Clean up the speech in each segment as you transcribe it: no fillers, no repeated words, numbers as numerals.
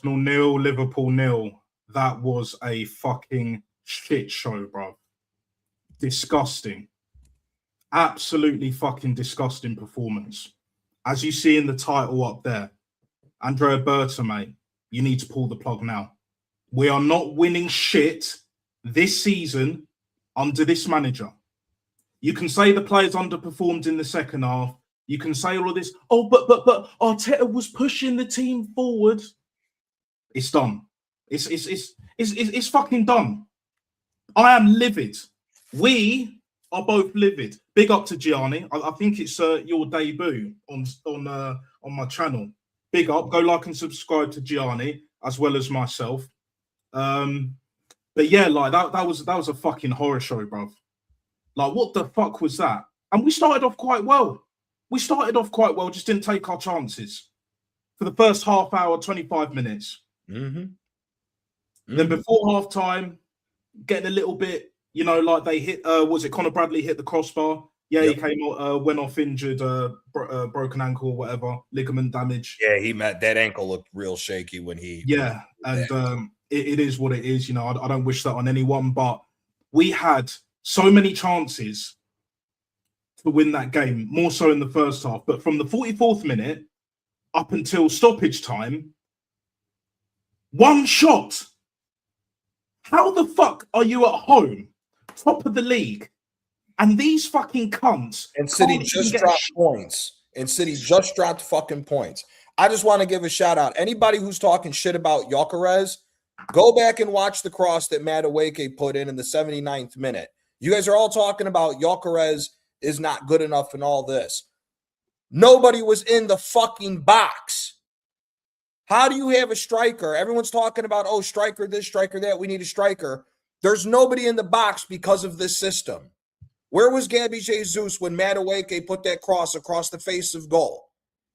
Arsenal 0, Liverpool 0. That was a fucking shit show, bro. Disgusting. Absolutely fucking disgusting performance. As you see in the title up there, Andrea Berta, mate, you need to pull the plug now. We are not winning shit this season under this manager. You can say the players underperformed in the second half. You can say all of this. Oh, but Arteta was pushing the team forward. It's done. It's fucking done. I am livid. We are both livid. Big up to Gianni. I think it's your debut on my channel. Big up. Go like and subscribe to Gianni as well as myself. But yeah, like that was a fucking horror show, bruv. Like, what the fuck was that? And we started off quite well. Just didn't take our chances for the first half hour, 25 minutes. Then before half time, getting a little bit, you know, like they hit, was it Conor Bradley hit the crossbar? Yeah, yep. He came, went off injured, broken ankle or whatever, ligament damage. Yeah, that ankle looked real shaky when he. Yeah, and it is what it is. You know, I don't wish that on anyone, but we had so many chances to win that game, more so in the first half. But from the 44th minute up until stoppage time, one shot. How the fuck are you at home, top of the league, and these fucking cunts? And City just dropped points. And City just dropped fucking points. I just want to give a shout out. Anybody who's talking shit about Gyökeres, go back and watch the cross that Madueke put in the 79th minute. You guys are all talking about Gyökeres is not good enough and all this. Nobody was in the fucking box. How do you have a striker? Everyone's talking about, oh, striker this, striker that. We need a striker. There's nobody in the box because of this system. Where was Gabby Jesus when Madueke put that cross across the face of goal?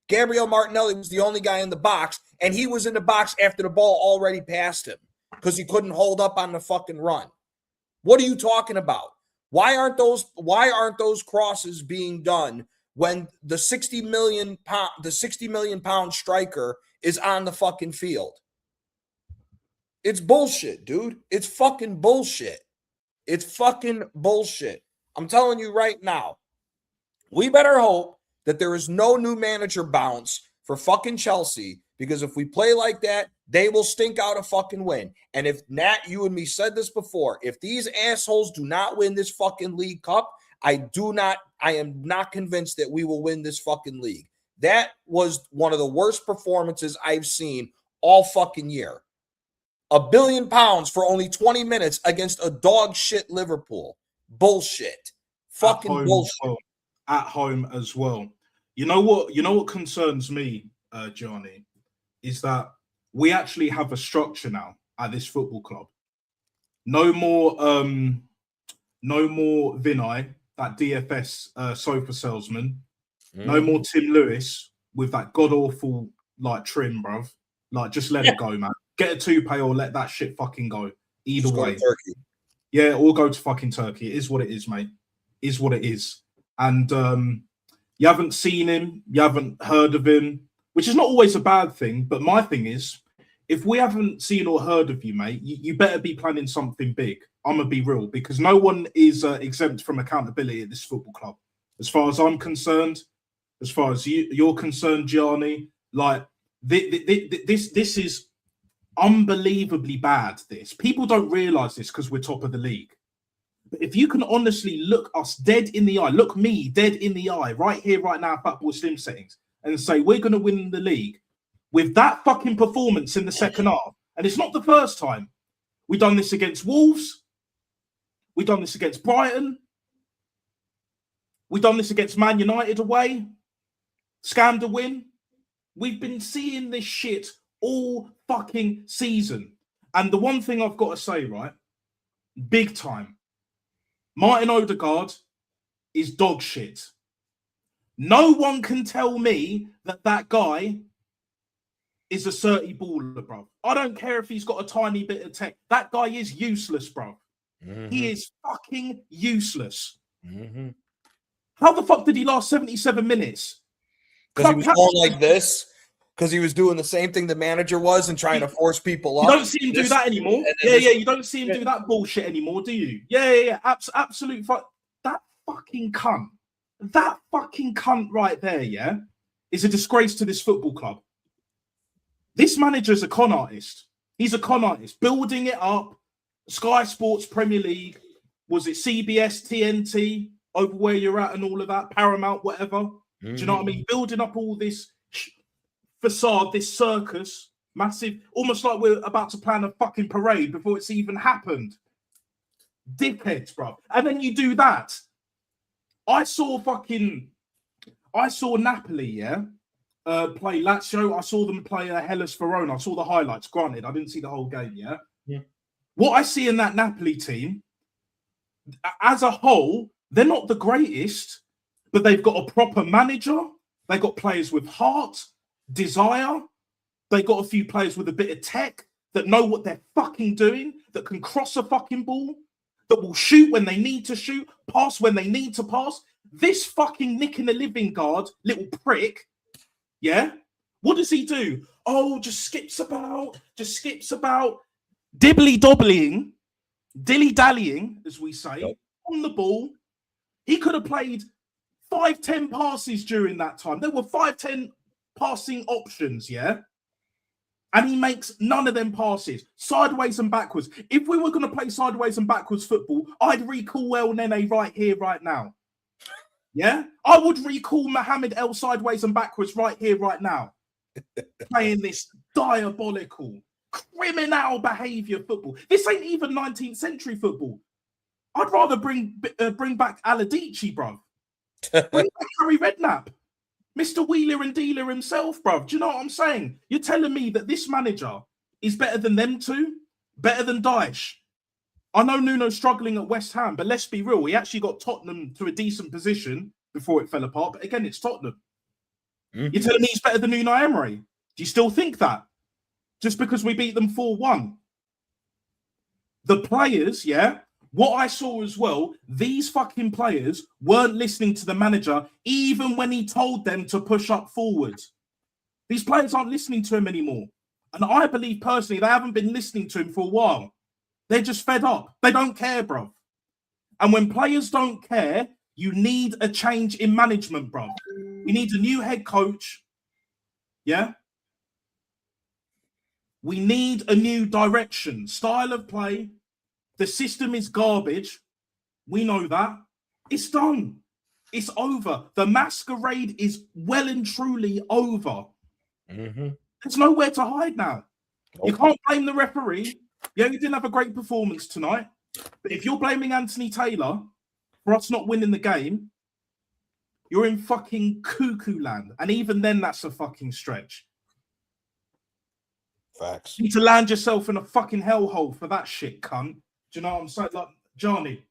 Gabriel Martinelli was the only guy in the box, and he was in the box after the ball already passed him because he couldn't hold up on the fucking run. What are you talking about? Why aren't those crosses being done when the 60 million pound striker is on the fucking field? It's bullshit, dude. It's fucking bullshit. It's fucking bullshit. I'm telling you right now, we better hope that there is no new manager bounce for fucking Chelsea, because if we play like that, they will stink out a fucking win. And if Nat, you and me said this before, if these assholes do not win this fucking League Cup, I am not convinced that we will win this fucking league. That was one of the worst performances I've seen all fucking year. £1 billion for only 20 minutes against a dog shit Liverpool. Bullshit. Fucking bullshit. Well. At home as well. You know what concerns me, Johnny, is that we actually have a structure now at this football club. No more Vinay, that DFS sofa salesman. No more Tim Lewis with that god-awful like trim, bruv. Like, just let it go, man. Get a toupee or let that shit fucking go. Either just way. go to Turkey. Yeah, or go to fucking Turkey. It is what it is, mate. It is what it is. And you haven't seen him, you haven't heard of him, which is not always a bad thing. But my thing is, if we haven't seen or heard of you, mate, you better be planning something big. I'm going to be real, because no one is exempt from accountability at this football club. As far as I'm concerned, as far as you're concerned, Gianni, like, this is unbelievably bad, this. People don't realise this because we're top of the league. But if you can honestly look us dead in the eye, look me dead in the eye, right here, right now, Fatball Slim settings, and say, we're going to win the league with that fucking performance in the second half. And it's not the first time. We've done this against Wolves. We've done this against Brighton. We've done this against Man United away. Scammed a win. We've been seeing this shit all fucking season. And the one thing I've got to say, right, big time, Martin Odegaard is dog shit. No one can tell me that guy is a 30 baller, bro. I don't care if he's got a tiny bit of tech. That guy is useless, bro. He is fucking useless. How the fuck did he last 77 minutes? Because he was going like this. Because he was doing the same thing the manager was and trying to force people up. You don't see him do that anymore. Yeah, you don't see him do that bullshit anymore, do you? Yeah. Absolute that fucking cunt. That fucking cunt right there, yeah, is a disgrace to this football club. This manager's a con artist. He's a con artist, building it up. Sky Sports, Premier League, was it CBS, TNT, over where you're at and all of that, Paramount, whatever. Do you know what I mean? Building up all this facade, this circus, massive, almost like we're about to plan a fucking parade before it's even happened. Dickheads, bro. And then you do that. I saw Napoli, yeah, play Lazio. I saw them play Hellas Verona. I saw the highlights. Granted, I didn't see the whole game, yeah? What I see in that Napoli team, as a whole, they're not the greatest, but they've got a proper manager. They've got players with heart, desire. They got a few players with a bit of tech that know what they're fucking doing, that can cross a fucking ball, that will shoot when they need to shoot, pass when they need to pass. This fucking Nick in the living guard, little prick, yeah? What does he do? Oh, just skips about, dibbly-dobbling, dilly-dallying, as we say, on the ball. He could have played 5-10 passes during that time. There were 5-10 passing options, yeah? And he makes none of them passes, sideways and backwards. If we were going to play sideways and backwards football, I'd recall El Nene right here, right now. Yeah? I would recall Mohamed El sideways and backwards right here, right now. Playing this diabolical, criminal behaviour football. This ain't even 19th century football. I'd rather bring back Aladici, bruv. Bring back Harry Redknapp. Mr. Wheeler and Dealer himself, bruv. Do you know what I'm saying? You're telling me that this manager is better than them two? Better than Dyche? I know Nuno's struggling at West Ham, but let's be real. He actually got Tottenham to a decent position before it fell apart. But again, it's Tottenham. You're telling me he's better than Nuno Emery? Do you still think that? Just because we beat them 4-1? The players, yeah? What I saw as well, these fucking players weren't listening to the manager even when he told them to push up forward. These players aren't listening to him anymore. And I believe personally they haven't been listening to him for a while. They're just fed up. They don't care, bro. And when players don't care, you need a change in management, bro. We need a new head coach. Yeah? We need a new direction, style of play. The system is garbage. We know that. It's done. It's over. The masquerade is well and truly over. There's nowhere to hide now. You can't blame the referee. Yeah, you didn't have a great performance tonight. But if you're blaming Anthony Taylor for us not winning the game, you're in fucking cuckoo land. And even then, that's a fucking stretch. Facts. You need to land yourself in a fucking hellhole for that shit, cunt. Do you know what I'm saying? Like, Johnny,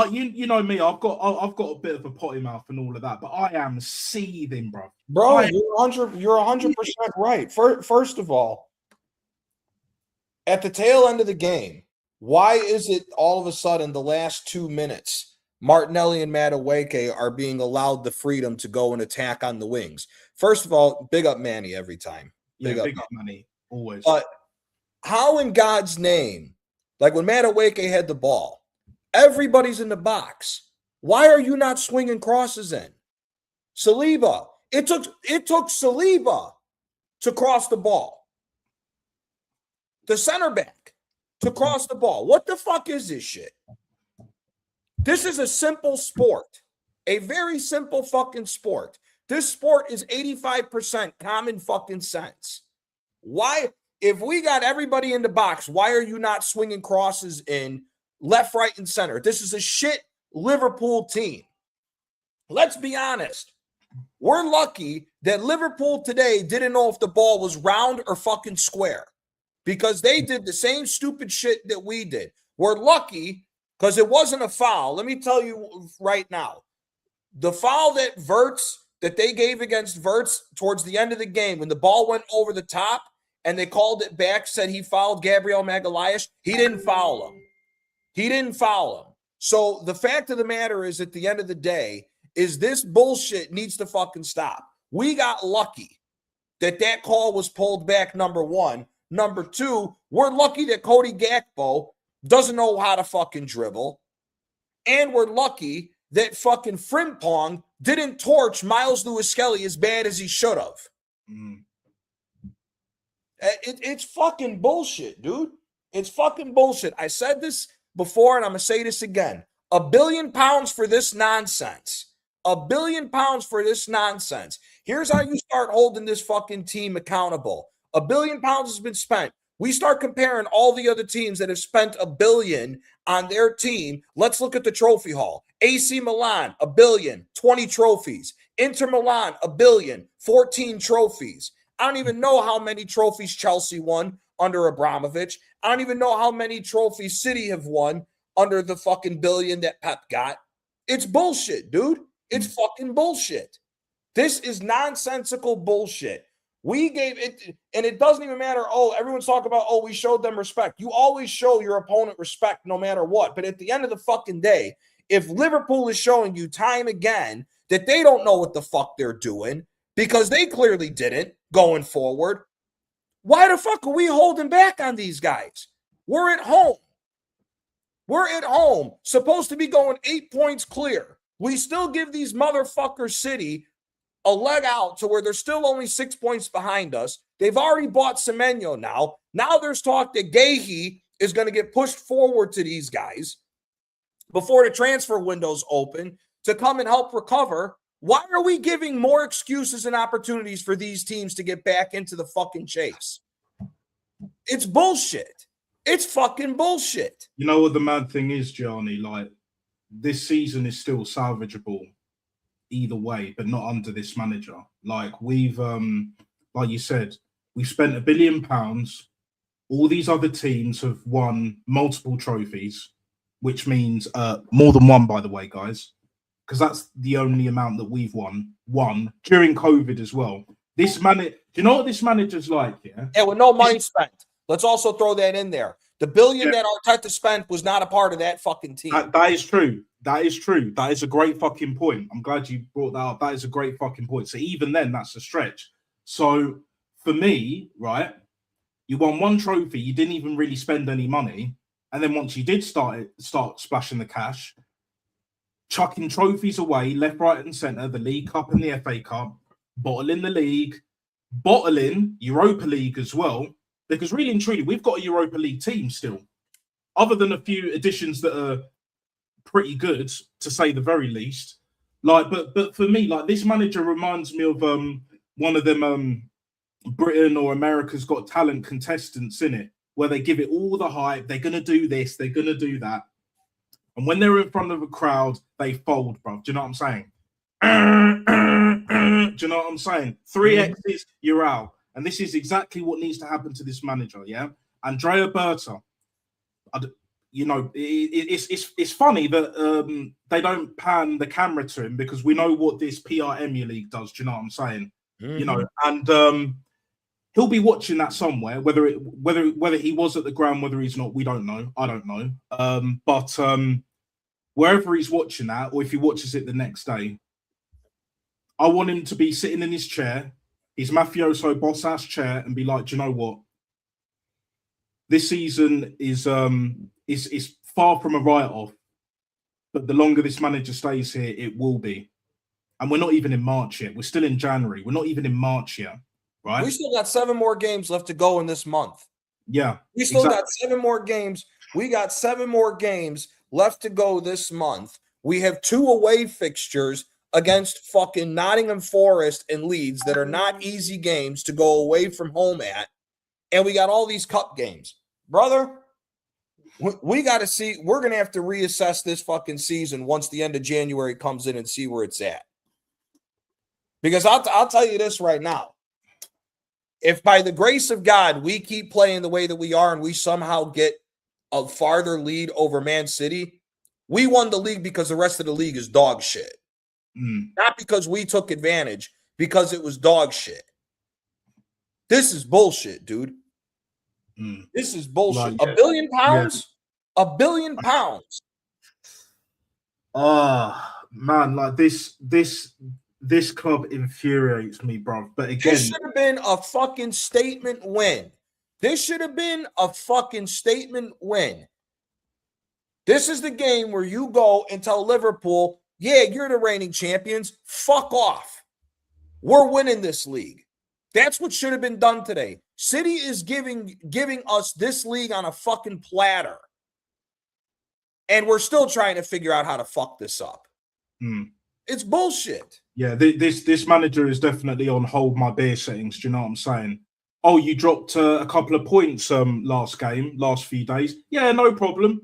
you know me, I've got a bit of a potty mouth and all of that, but I am seething, bro. Bro, you're 100% right. First of all, at the tail end of the game, why is it all of a sudden the last 2 minutes, Martinelli and Madueke are being allowed the freedom to go and attack on the wings? First of all, big up Manny every time. Big up Manny, always. But how in God's name, like when Madueke had the ball, everybody's in the box. Why are you not swinging crosses in? Saliba. It took Saliba to cross the ball. The center back to cross the ball. What the fuck is this shit? This is a simple sport. A very simple fucking sport. This sport is 85% common fucking sense. Why, if we got everybody in the box, why are you not swinging crosses in left, right, and center? This is a shit Liverpool team. Let's be honest. We're lucky that Liverpool today didn't know if the ball was round or fucking square because they did the same stupid shit that we did. We're lucky because it wasn't a foul. Let me tell you right now. The foul that they gave against Verts towards the end of the game when the ball went over the top and they called it back, said he fouled Gabriel Magalhaes. He didn't foul him. So the fact of the matter is, at the end of the day, is this bullshit needs to fucking stop. We got lucky. that call was pulled back, number one. Number two, we're lucky that Cody Gakpo doesn't know how to fucking dribble. And we're lucky that fucking Frimpong didn't torch Miles Lewis-Skelly as bad as he should have. It's fucking bullshit, dude. It's fucking bullshit. I said this before, and I'm going to say this again. £1 billion for this nonsense. £1 billion for this nonsense. Here's how you start holding this fucking team accountable. $1 billion has been spent. We start comparing all the other teams that have spent $1 billion on their team. Let's look at the trophy haul. AC Milan, $1 billion, 20 trophies. Inter Milan, $1 billion, 14 trophies. I don't even know how many trophies Chelsea won under Abramovich. I don't even know how many trophies City have won under the fucking $1 billion that Pep got. It's bullshit, dude. It's fucking bullshit. This is nonsensical bullshit. We gave it, and it doesn't even matter. Oh, everyone's talking about, oh, we showed them respect. You always show your opponent respect no matter what. But at the end of the fucking day, if Liverpool is showing you time again that they don't know what the fuck they're doing because they clearly didn't going forward, why the fuck are we holding back on these guys? We're at home. We're at home. Supposed to be going 8 points clear. We still give these motherfuckers City a leg out to where they're still only 6 points behind us. They've already bought Semenyo now. Now there's talk that Gahey is going to get pushed forward to these guys before the transfer window's open to come and help recover. Why are we giving more excuses and opportunities for these teams to get back into the fucking chase? It's bullshit. It's fucking bullshit. You know what the mad thing is, Gianni? Like, this season is still salvageable either way, but not under this manager. Like, we've, like you said, we've spent £1 billion. All these other teams have won multiple trophies, which means more than one, by the way, guys, because that's the only amount that we've won during COVID as well. This manager, do you know what this manager's like? Yeah, with no money spent. Let's also throw that in there. The $1 billion that Arteta spent was not a part of that fucking team. That is true. That is true. That is a great fucking point. I'm glad you brought that up. That is a great fucking point. So even then, that's a stretch. So for me, right, you won one trophy. You didn't even really spend any money. And then once you did start splashing the cash, chucking trophies away, left, right, and centre, the League Cup and the FA Cup, bottling the league, bottling Europa League as well. Because really and truly, we've got a Europa League team still. Other than a few additions that are pretty good, to say the very least. Like, but for me, like, this manager reminds me of one of them Britain or America's Got Talent contestants, in it, where they give it all the hype. They're gonna do this, they're gonna do that, and when they're in front of a crowd, they fold, bro. Do you know what I'm saying? Do you know what I'm saying? 3 X's, you're out. And this is exactly what needs to happen to this manager, yeah? Andrea Berta, you know, it's funny that they don't pan the camera to him because we know what this PR Emmy League does, do you know what I'm saying? You know, and he'll be watching that somewhere, whether he was at the ground, whether he's not, we don't know. I don't know. But wherever he's watching that, or if he watches it the next day, I want him to be sitting in his chair, his mafioso boss ass chair, and be like, do you know what? This season is far from a write-off, but the longer this manager stays here, it will be. And we're not even in March yet. We're still in January. We're not even in March yet, right? We still got 7 more games left to go in this month. Yeah. We still got 7 more games. We got 7 more games left to go this month. We have 2 away fixtures against fucking Nottingham Forest and Leeds that are not easy games to go away from home at. And we got all these cup games. Brother, we got to see. We're going to have to reassess this fucking season once the end of January comes in and see where it's at. Because I'll tell you this right now. If by the grace of God, we keep playing the way that we are and we somehow get a farther lead over Man City, we won the league because the rest of the league is dog shit. Not because we took advantage, because it was dog shit. This is bullshit, dude. This is bullshit. £1 billion? £1 billion. Man, like this This club infuriates me, bro. But again, this should have been a fucking statement win. This should have been a fucking statement win. This is the game where you go and tell Liverpool, yeah, you're the reigning champions. Fuck off. We're winning this league. That's what should have been done today. City is giving us this league on a fucking platter. And we're still trying to figure out how to fuck this up. It's bullshit. Yeah, this manager is definitely on hold my beer settings. Do you know what I'm saying? Oh, you dropped a couple of points last few days. Yeah, no problem.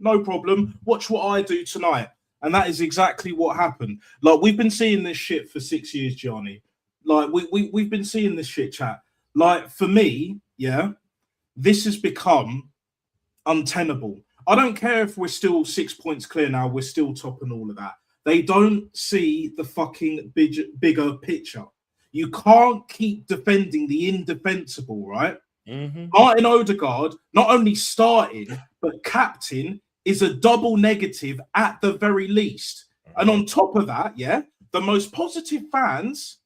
Watch what I do tonight. And that is exactly what happened. Like, we've been seeing this shit for 6 years, Gianni. Like, we've been seeing this shit, chat. Like, for me, yeah, this has become untenable. I don't care if we're still 6 points clear now. We're still top and all of that. They don't see the fucking bigger picture. You can't keep defending the indefensible, right? Martin Odegaard, not only starting, but captain, is a double negative at the very least. And on top of that, yeah, the most positive fans,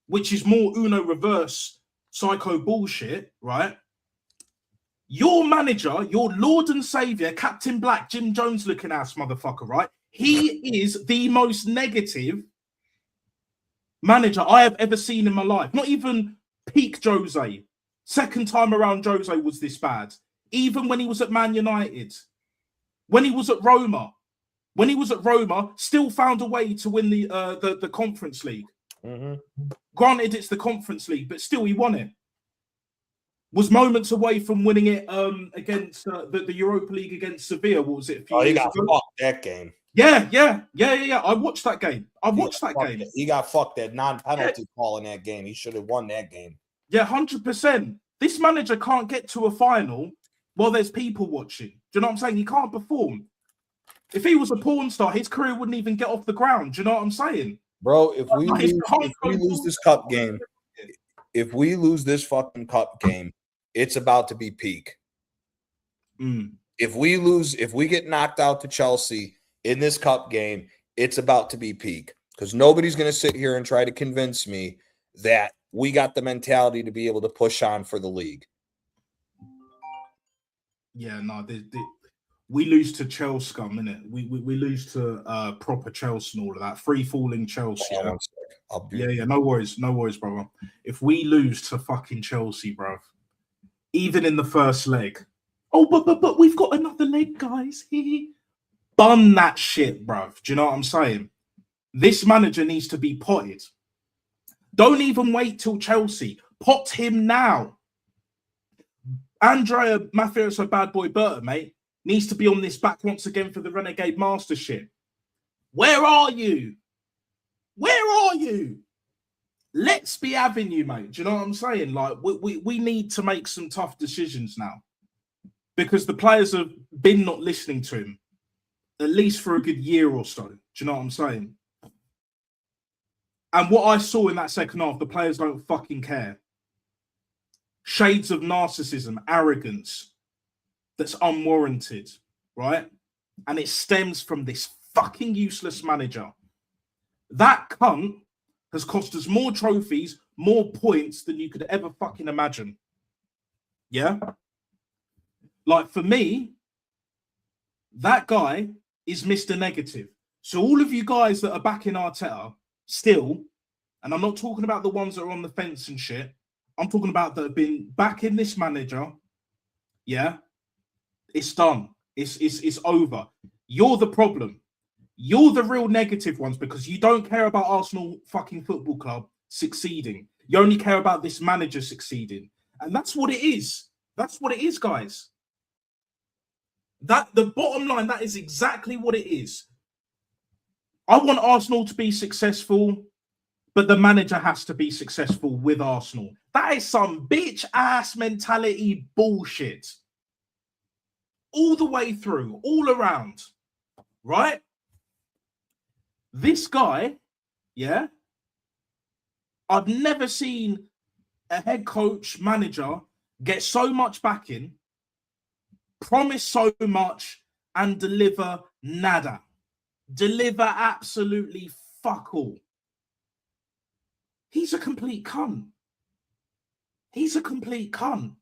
which is more Uno reverse psycho bullshit, right? Your manager, your Lord and Savior, Captain Black, Jim Jones looking ass motherfucker, right? He is the most negative manager I have ever seen in my life. Not even peak Jose. Second time around, Jose was this bad. Even when he was at Man United. When he was at Roma. Still found a way to win the Conference League. Granted, it's the Conference League, but still he won it. Was moments away from winning it against the Europa League against Sevilla. What was it? He got fucked that game. Yeah. I watched that game. He got fucked that non-penalty call in that game. He should have won that game. Yeah, 100%. This manager can't get to a final while there's people watching. Do you know what I'm saying? He can't perform. If he was a porn star, his career wouldn't even get off the ground. Do you know what I'm saying? Bro, if we lose this cup game, if we lose this fucking cup game, it's about to be peak. If we get knocked out to Chelsea in this cup game, it's about to be peak. Because nobody's going to sit here and try to convince me that we got the mentality to be able to push on for the league. Yeah, no, we lose to Chelsea scum, innit? We lose to proper Chelsea and all of that. Free falling Chelsea. Yeah, no worries, brother. If we lose to fucking Chelsea, bro, even in the first leg, but we've got another leg, guys. Bun that shit, bro. Do you know what I'm saying? This manager needs to be potted. Don't even wait till Chelsea. Pot him now. Andrea Mafioso Bad Boy Berta, mate, needs to be on this back once again for the Renegade Mastership. Where are you? Let's be having you, mate. Do you know what I'm saying? Like, we need to make some tough decisions now because the players have been not listening to him at least for a good year or so. Do you know what I'm saying? And what I saw in that second half, the players don't fucking care. Shades of narcissism, arrogance that's unwarranted, right? And it stems from this fucking useless manager. That cunt has cost us more trophies, more points than you could ever fucking imagine. Yeah? Like, for me, that guy is Mr. Negative. So all of you guys that are backing Arteta still, and I'm not talking about the ones that are on the fence and shit, I'm talking about that have been backing this manager. Yeah? It's done. It's over. You're the problem. You're the real negative ones because you don't care about Arsenal fucking Football Club succeeding. You only care about this manager succeeding. And that's what it is. That's what it is, guys. That the bottom line, that is exactly what it is. I want Arsenal to be successful, but the manager has to be successful with Arsenal. That is some bitch ass mentality bullshit. All the way through, all around, right? This guy, yeah, I've never seen a head coach, manager get so much backing, promise so much, and deliver nada. Deliver absolutely fuck all. He's a complete cunt. He's a complete cunt.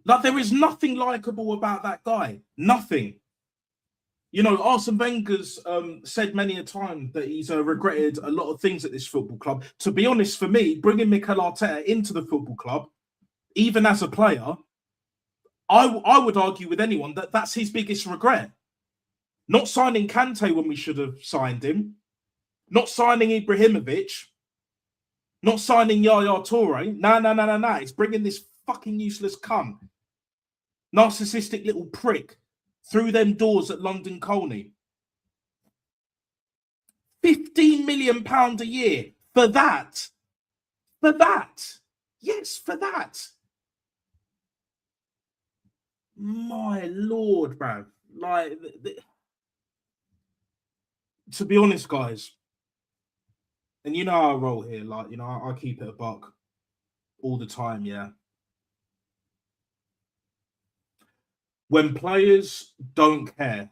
Like, there is nothing likable about that guy. Nothing. You know, Arsene Wenger's said many a time that he's regretted a lot of things at this football club. To be honest, for me, bringing Mikel Arteta into the football club, even as a player, I would argue with anyone that that's his biggest regret. Not signing Kante when we should have signed him. Not signing Ibrahimovic. Not signing Yaya Toure. No. It's bringing this fucking useless cunt, narcissistic little prick through them doors at London Colney. £15 million a year for that. For that. Yes, for that. My Lord, bruv. Like, to be honest, guys, and you know how I roll here, like, you know, I keep it a buck all the time, yeah. When players don't care,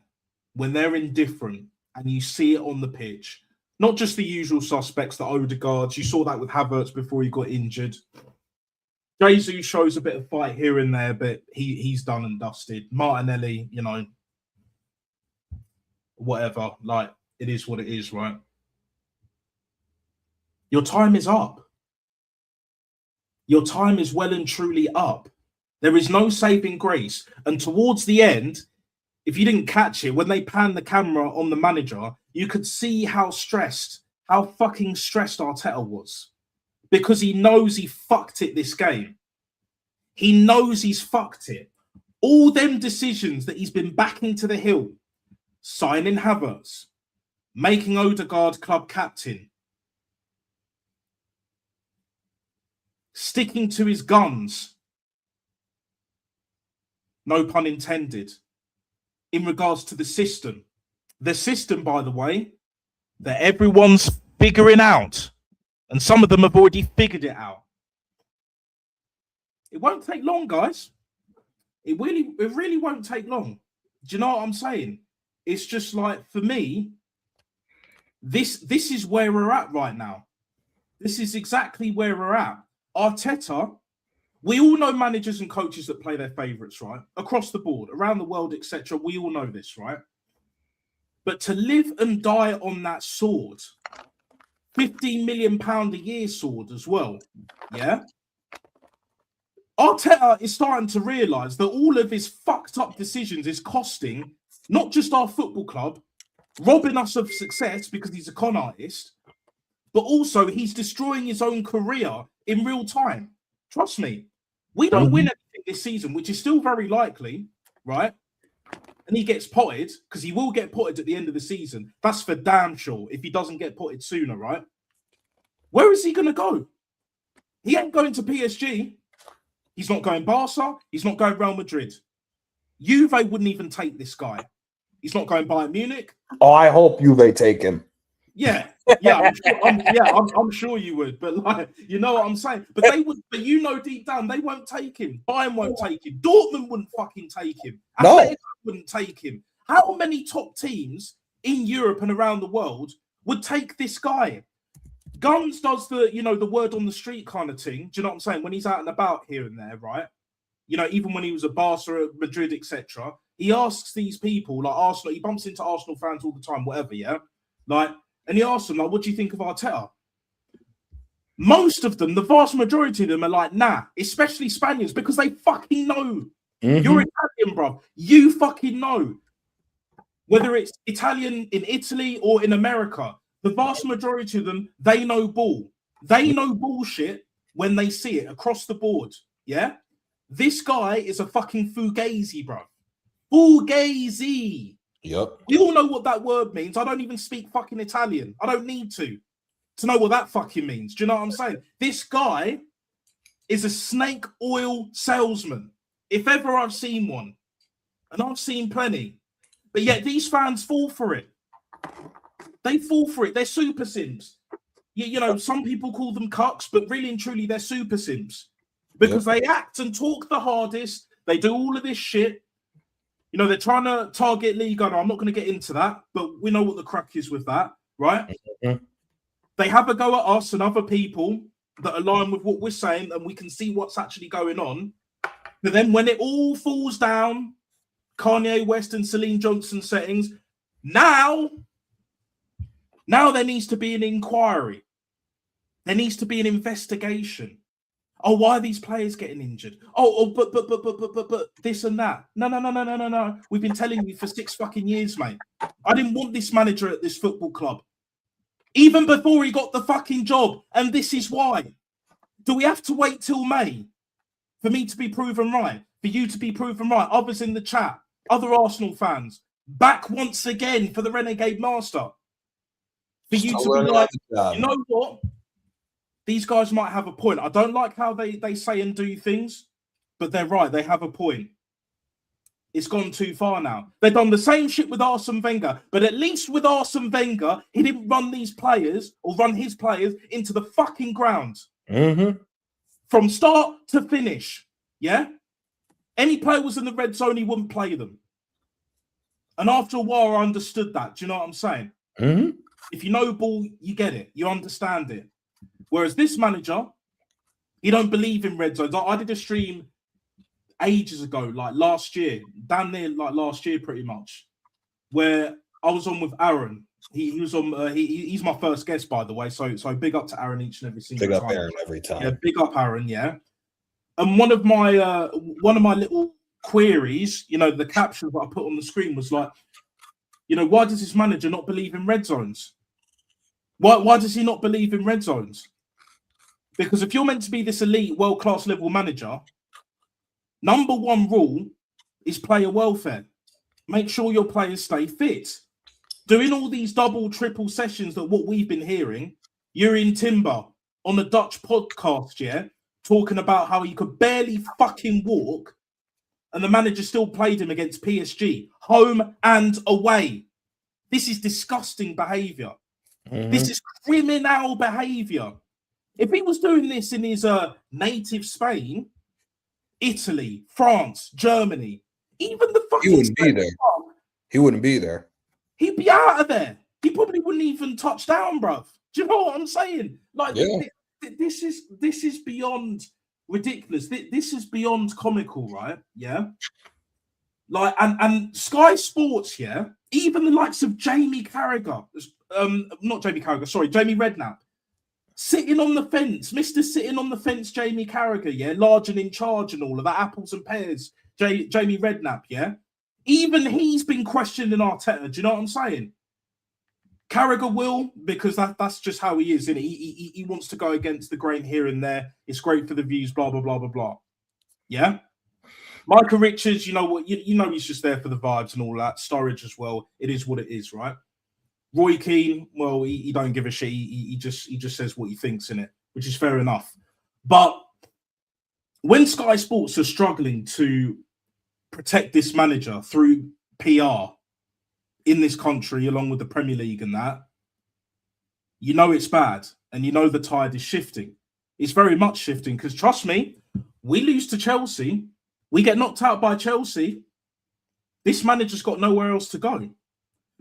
when they're indifferent, and you see it on the pitch, not just the usual suspects, the Odegaards, you saw that with Havertz before he got injured. Jesus shows a bit of fight here and there, but he's done and dusted. Martinelli, you know, whatever, like, it is what it is, right? Your time is up. Your time is well and truly up. There is no saving grace. And towards the end, if you didn't catch it, when they panned the camera on the manager, you could see how fucking stressed Arteta was. Because he knows he fucked it this game. He knows he's fucked it. All them decisions that he's been backing to the hill, signing Havertz, making Odegaard club captain, sticking to his guns, no pun intended, in regards to the system. The system, by the way, that everyone's figuring out. And some of them have already figured it out. It won't take long, guys. It really won't take long. Do you know what I'm saying? It's just like, for me, this is where we're at right now. This is exactly where we're at. Arteta, we all know managers and coaches that play their favourites, right? Across the board, around the world, etc. We all know this, right? But to live and die on that sword, £15 million a year sword as well, yeah? Arteta is starting to realise that all of his fucked up decisions is costing not just our football club, robbing us of success because he's a con artist, but also he's destroying his own career in real time. Trust me, we don't win anything this season, which is still very likely, right? And he gets potted, because he will get potted at the end of the season. That's for damn sure, if he doesn't get potted sooner, right? Where is he going to go? He ain't going to PSG. He's not going Barca. He's not going Real Madrid. Juve wouldn't even take this guy. He's not going Bayern Munich. Oh, I hope Juve take him. Yeah, I'm sure you would, but like, you know what I'm saying. But they would, but you know, deep down, they won't take him. Bayern won't take him. Dortmund wouldn't fucking take him. No, Atletico wouldn't take him. How many top teams in Europe and around the world would take this guy? Guns does the, you know, the word on the street kind of thing. Do you know what I'm saying? When he's out and about here and there, right? You know, even when he was at Barca, Madrid, etc., he asks these people, like Arsenal, he bumps into Arsenal fans all the time, whatever, yeah? Like, and he asks them, like, what do you think of Arteta? Most of them, the vast majority of them are like, nah, especially Spaniards, because they fucking know. You're Italian, bro. You fucking know. Whether it's Italian in Italy or in America, the vast majority of them, they know ball. They know bullshit when they see it across the board, yeah? This guy is a fucking fugazi, bro. Fugazi. Yep. We all know what that word means. I don't even speak fucking Italian. I don't need to know what that fucking means. Do you know what I'm saying? This guy is a snake oil salesman. If ever I've seen one. And I've seen plenty. But yet these fans fall for it. They fall for it. They're super simps. You know, some people call them cucks, but really and truly they're super simps. Because they act and talk the hardest. They do all of this shit. You know, they're trying to target Liga. I'm not going to get into that, but we know what the crack is with that, right? They have a go at us and other people that align with what we're saying, and we can see what's actually going on. But then when it all falls down, Kanye West and Celine Johnson settings, now there needs to be an inquiry. There needs to be an investigation. Oh, why are these players getting injured? But this and that. No. We've been telling you for 6 fucking years, mate. I didn't want this manager at this football club. Even before he got the fucking job. And this is why. Do we have to wait till May for me to be proven right? For you to be proven right? Others in the chat, other Arsenal fans, back once again for the Renegade Master. For you to be like, you know what? These guys might have a point. I don't like how they say and do things, but they're right. They have a point. It's gone too far now. They've done the same shit with Arsene Wenger, but at least with Arsene Wenger, he didn't run these players or run his players into the fucking ground. Mm-hmm. From start to finish, yeah? Any player was in the red zone, he wouldn't play them. And after a while, I understood that. Do you know what I'm saying? Mm-hmm. If you know ball, you get it. You understand it. Whereas this manager, he don't believe in red zones. I did a stream ages ago, like last year, damn near like last year pretty much, where I was on with Aaron. He was on. He's my first guest, by the way. So big up to Aaron each and every single time. Big up Aaron every time. Yeah, big up Aaron. Yeah. And one of my little queries, you know, the caption that I put on the screen was like, you know, why does this manager not believe in red zones? Why does he not believe in red zones? Because if you're meant to be this elite, world-class level manager, number one rule is player welfare. Make sure your players stay fit. Doing all these double, triple sessions that what we've been hearing, Jurrien Timber on a Dutch podcast, yeah, talking about how he could barely fucking walk and the manager still played him against PSG, home and away. This is disgusting behaviour. Mm-hmm. This is criminal behaviour. If he was doing this in his native Spain, Italy, France, Germany, even the fucking... He wouldn't be there. He wouldn't be there. He'd be out of there. He probably wouldn't even touch down, bruv. Do you know what I'm saying? Like, yeah. This is beyond ridiculous. This is beyond comical, right? Yeah. Like, and Sky Sports, yeah, even the likes of Jamie Carragher, not Jamie Carragher, sorry, Jamie Redknapp, sitting on the fence, Mr. Sitting on the Fence, Jamie Carragher, yeah, large and in charge and all of that, apples and pears, Jamie Redknapp, yeah, even he's been questioning Arteta. Do you know what I'm saying? Carragher will, because that's just how he is, and he wants to go against the grain here and there. It's great for the views, blah blah blah blah blah. Yeah. Michael Richards, you know what? You know he's just there for the vibes and all that. Sturridge as well. It is what it is, right? Roy Keane, well, he don't give a shit. He just says what he thinks in it, which is fair enough. But when Sky Sports are struggling to protect this manager through PR in this country, along with the Premier League and that, you know it's bad, and you know the tide is shifting. It's very much shifting because, trust me, we lose to Chelsea. We get knocked out by Chelsea. This manager's got nowhere else to go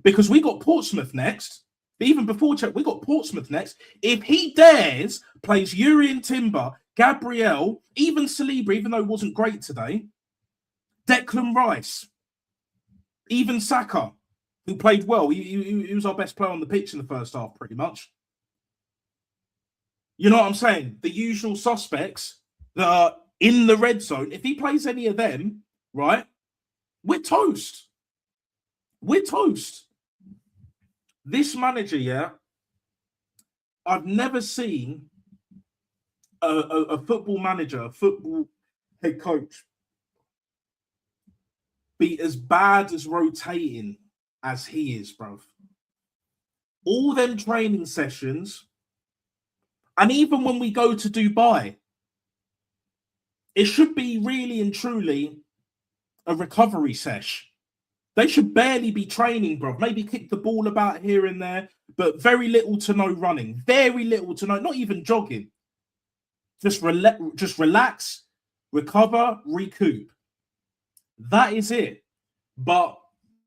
because we got Portsmouth next. But even before Chelsea, we got Portsmouth next. If he dares, plays Jurrien Timber, Gabriel, even Saliba, even though it wasn't great today, Declan Rice, even Saka, who played well. He was our best player on the pitch in the first half, pretty much. You know what I'm saying? The usual suspects that are in the red zone, if he plays any of them, right, we're toast. We're toast. This manager, yeah, I've never seen a football manager, a football head coach be as bad as rotating as he is, bruv. All them training sessions, and even when we go to Dubai, it should be really and truly a recovery sesh. They should barely be training, bro. Maybe kick the ball about here and there, but very little to no running. Very little to no, not even jogging. Just relax, recover, recoup. That is it. But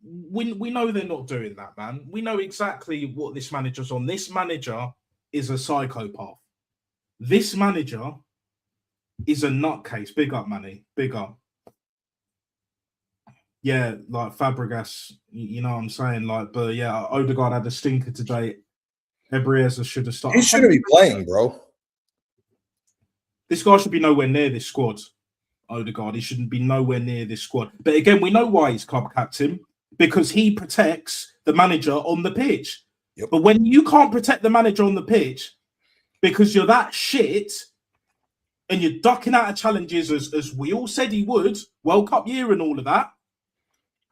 we know they're not doing that, man. We know exactly what this manager's on. This manager is a psychopath. This manager is a nutcase. Big up, Manny. Big up. Yeah, like Fabregas, you know what I'm saying? Like, but yeah, Odegaard had a stinker today. Ebrieza should have started. He shouldn't be playing, bro. This guy should be nowhere near this squad. Odegaard, he shouldn't be nowhere near this squad. But again, we know why he's club captain, because he protects the manager on the pitch. Yep. But when you can't protect the manager on the pitch because you're that shit and you're ducking out of challenges as we all said he would, World Cup year and all of that,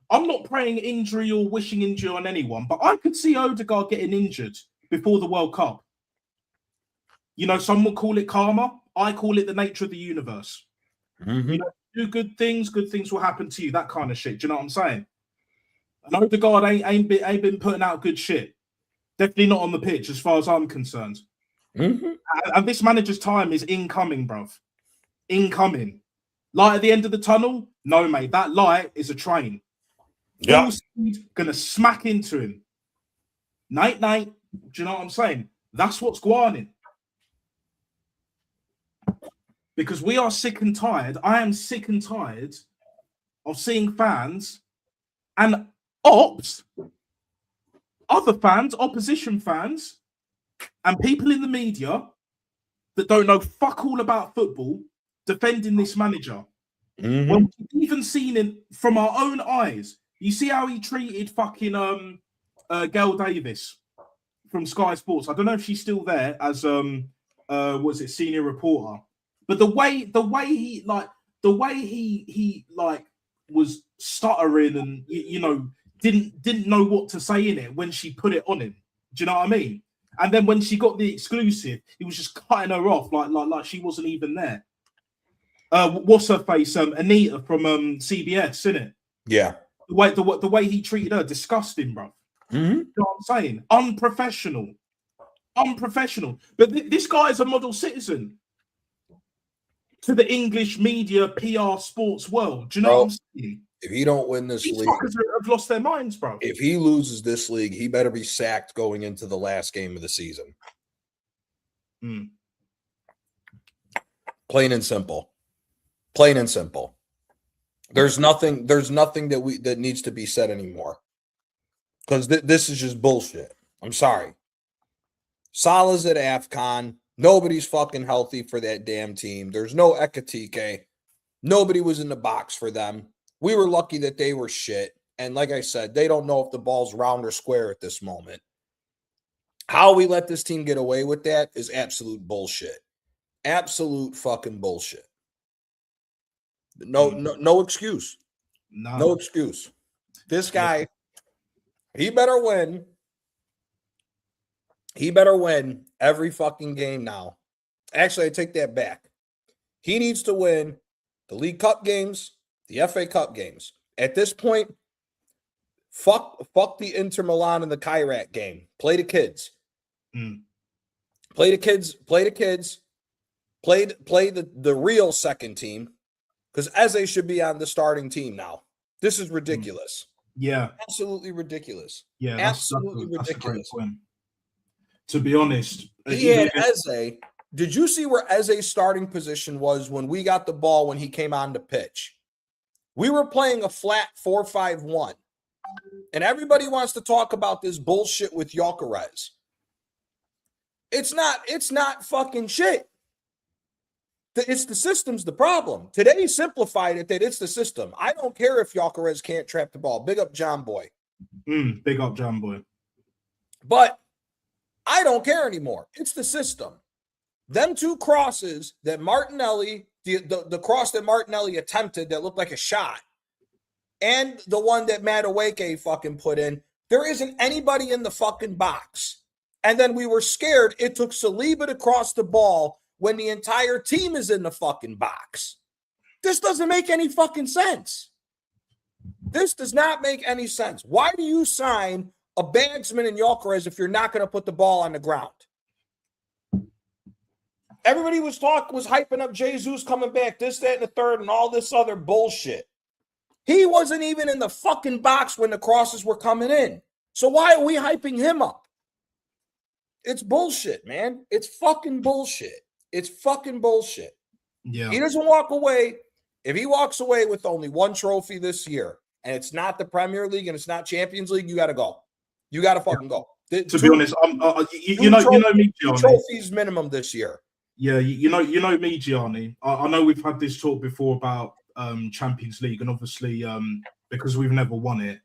I'm not praying injury or wishing injury on anyone, but I could see Odegaard getting injured before the World Cup. You know, some would call it karma. I call it the nature of the universe. Mm-hmm. You know, do good things will happen to you, that kind of shit. Do you know what I'm saying? And Odegaard ain't been putting out good shit. Definitely not on the pitch, as far as I'm concerned. Mm-hmm. And this manager's time is incoming, bruv. Incoming. Light at the end of the tunnel? No, mate. That light is a train. Yeah. Full speed, gonna smack into him. Night. Do you know what I'm saying? That's what's going on. Because we are sick and tired. I am sick and tired of seeing fans and other fans, opposition fans, and people in the media that don't know fuck all about football defending this manager. Mm-hmm. Well, we've even seen it from our own eyes. You see how he treated fucking Gail Davis from Sky Sports. I don't know if she's still there as senior reporter. But the way he was stuttering and you know didn't know what to say in it when she put it on him. Do you know what I mean? And then when she got the exclusive, he was just cutting her off like she wasn't even there. What's her face? Anita from CBS, isn't it? Yeah. The way he treated her, disgusting, bro. Mm-hmm. You know what I'm saying? Unprofessional. But this guy is a model citizen to the English media, PR, sports world. Do you know what I'm saying? If he don't win this These league, fuckers have lost their minds, bro. if he loses this league, he better be sacked going into the last game of the season. Plain and simple. Plain and simple. There's nothing that needs to be said anymore. Because this is just bullshit. I'm sorry. Salah's at AFCON. Nobody's fucking healthy for that damn team. There's no Ekatike. Nobody was in the box for them. We were lucky that they were shit. And like I said, they don't know if the ball's round or square at this moment. How we let this team get away with that is absolute bullshit. Absolute fucking bullshit. No excuse. No excuse. This guy, he better win. He better win every fucking game now. Actually, I take that back. He needs to win the League Cup games, the FA Cup games. At this point, fuck the Inter Milan and the Kairat game. Play the kids. Play the kids. Play the real second team. Because Eze should be on the starting team now. This is ridiculous. Yeah. Absolutely ridiculous. Yeah, absolutely ridiculous. That's a great point. To be honest, he had Eze. Did you see where Eze's starting position was when we got the ball when he came on the pitch? We were playing a flat 4-5-1. And everybody wants to talk about this bullshit with Gyökeres. It's not fucking shit. It's the system's the problem. Today he simplified it that it's the system. I don't care if Gyökeres can't trap the ball. Big up John Boy. Big up John Boy. But I don't care anymore. It's the system. Them two crosses that Martinelli, the cross that Martinelli attempted that looked like a shot, and the one that Madueke fucking put in, there isn't anybody in the fucking box. And then we were scared. It took Saliba to cross the ball when the entire team is in the fucking box. This doesn't make any fucking sense. This does not make any sense. Why do you sign a bagsman in Gyökeres if you're not going to put the ball on the ground? Everybody was hyping up Jesus coming back, this, that, and the third, and all this other bullshit. He wasn't even in the fucking box when the crosses were coming in. So why are we hyping him up? It's bullshit, man. It's fucking bullshit. It's fucking bullshit. Yeah. He doesn't walk away. If he walks away with only one trophy this year, and it's not the Premier League and it's not Champions League, you got to go. You got to fucking go. To be honest, you know me, two Gianni. Trophies minimum this year. Yeah, you know me, Gianni. I know we've had this talk before about Champions League, and obviously because we've never won it,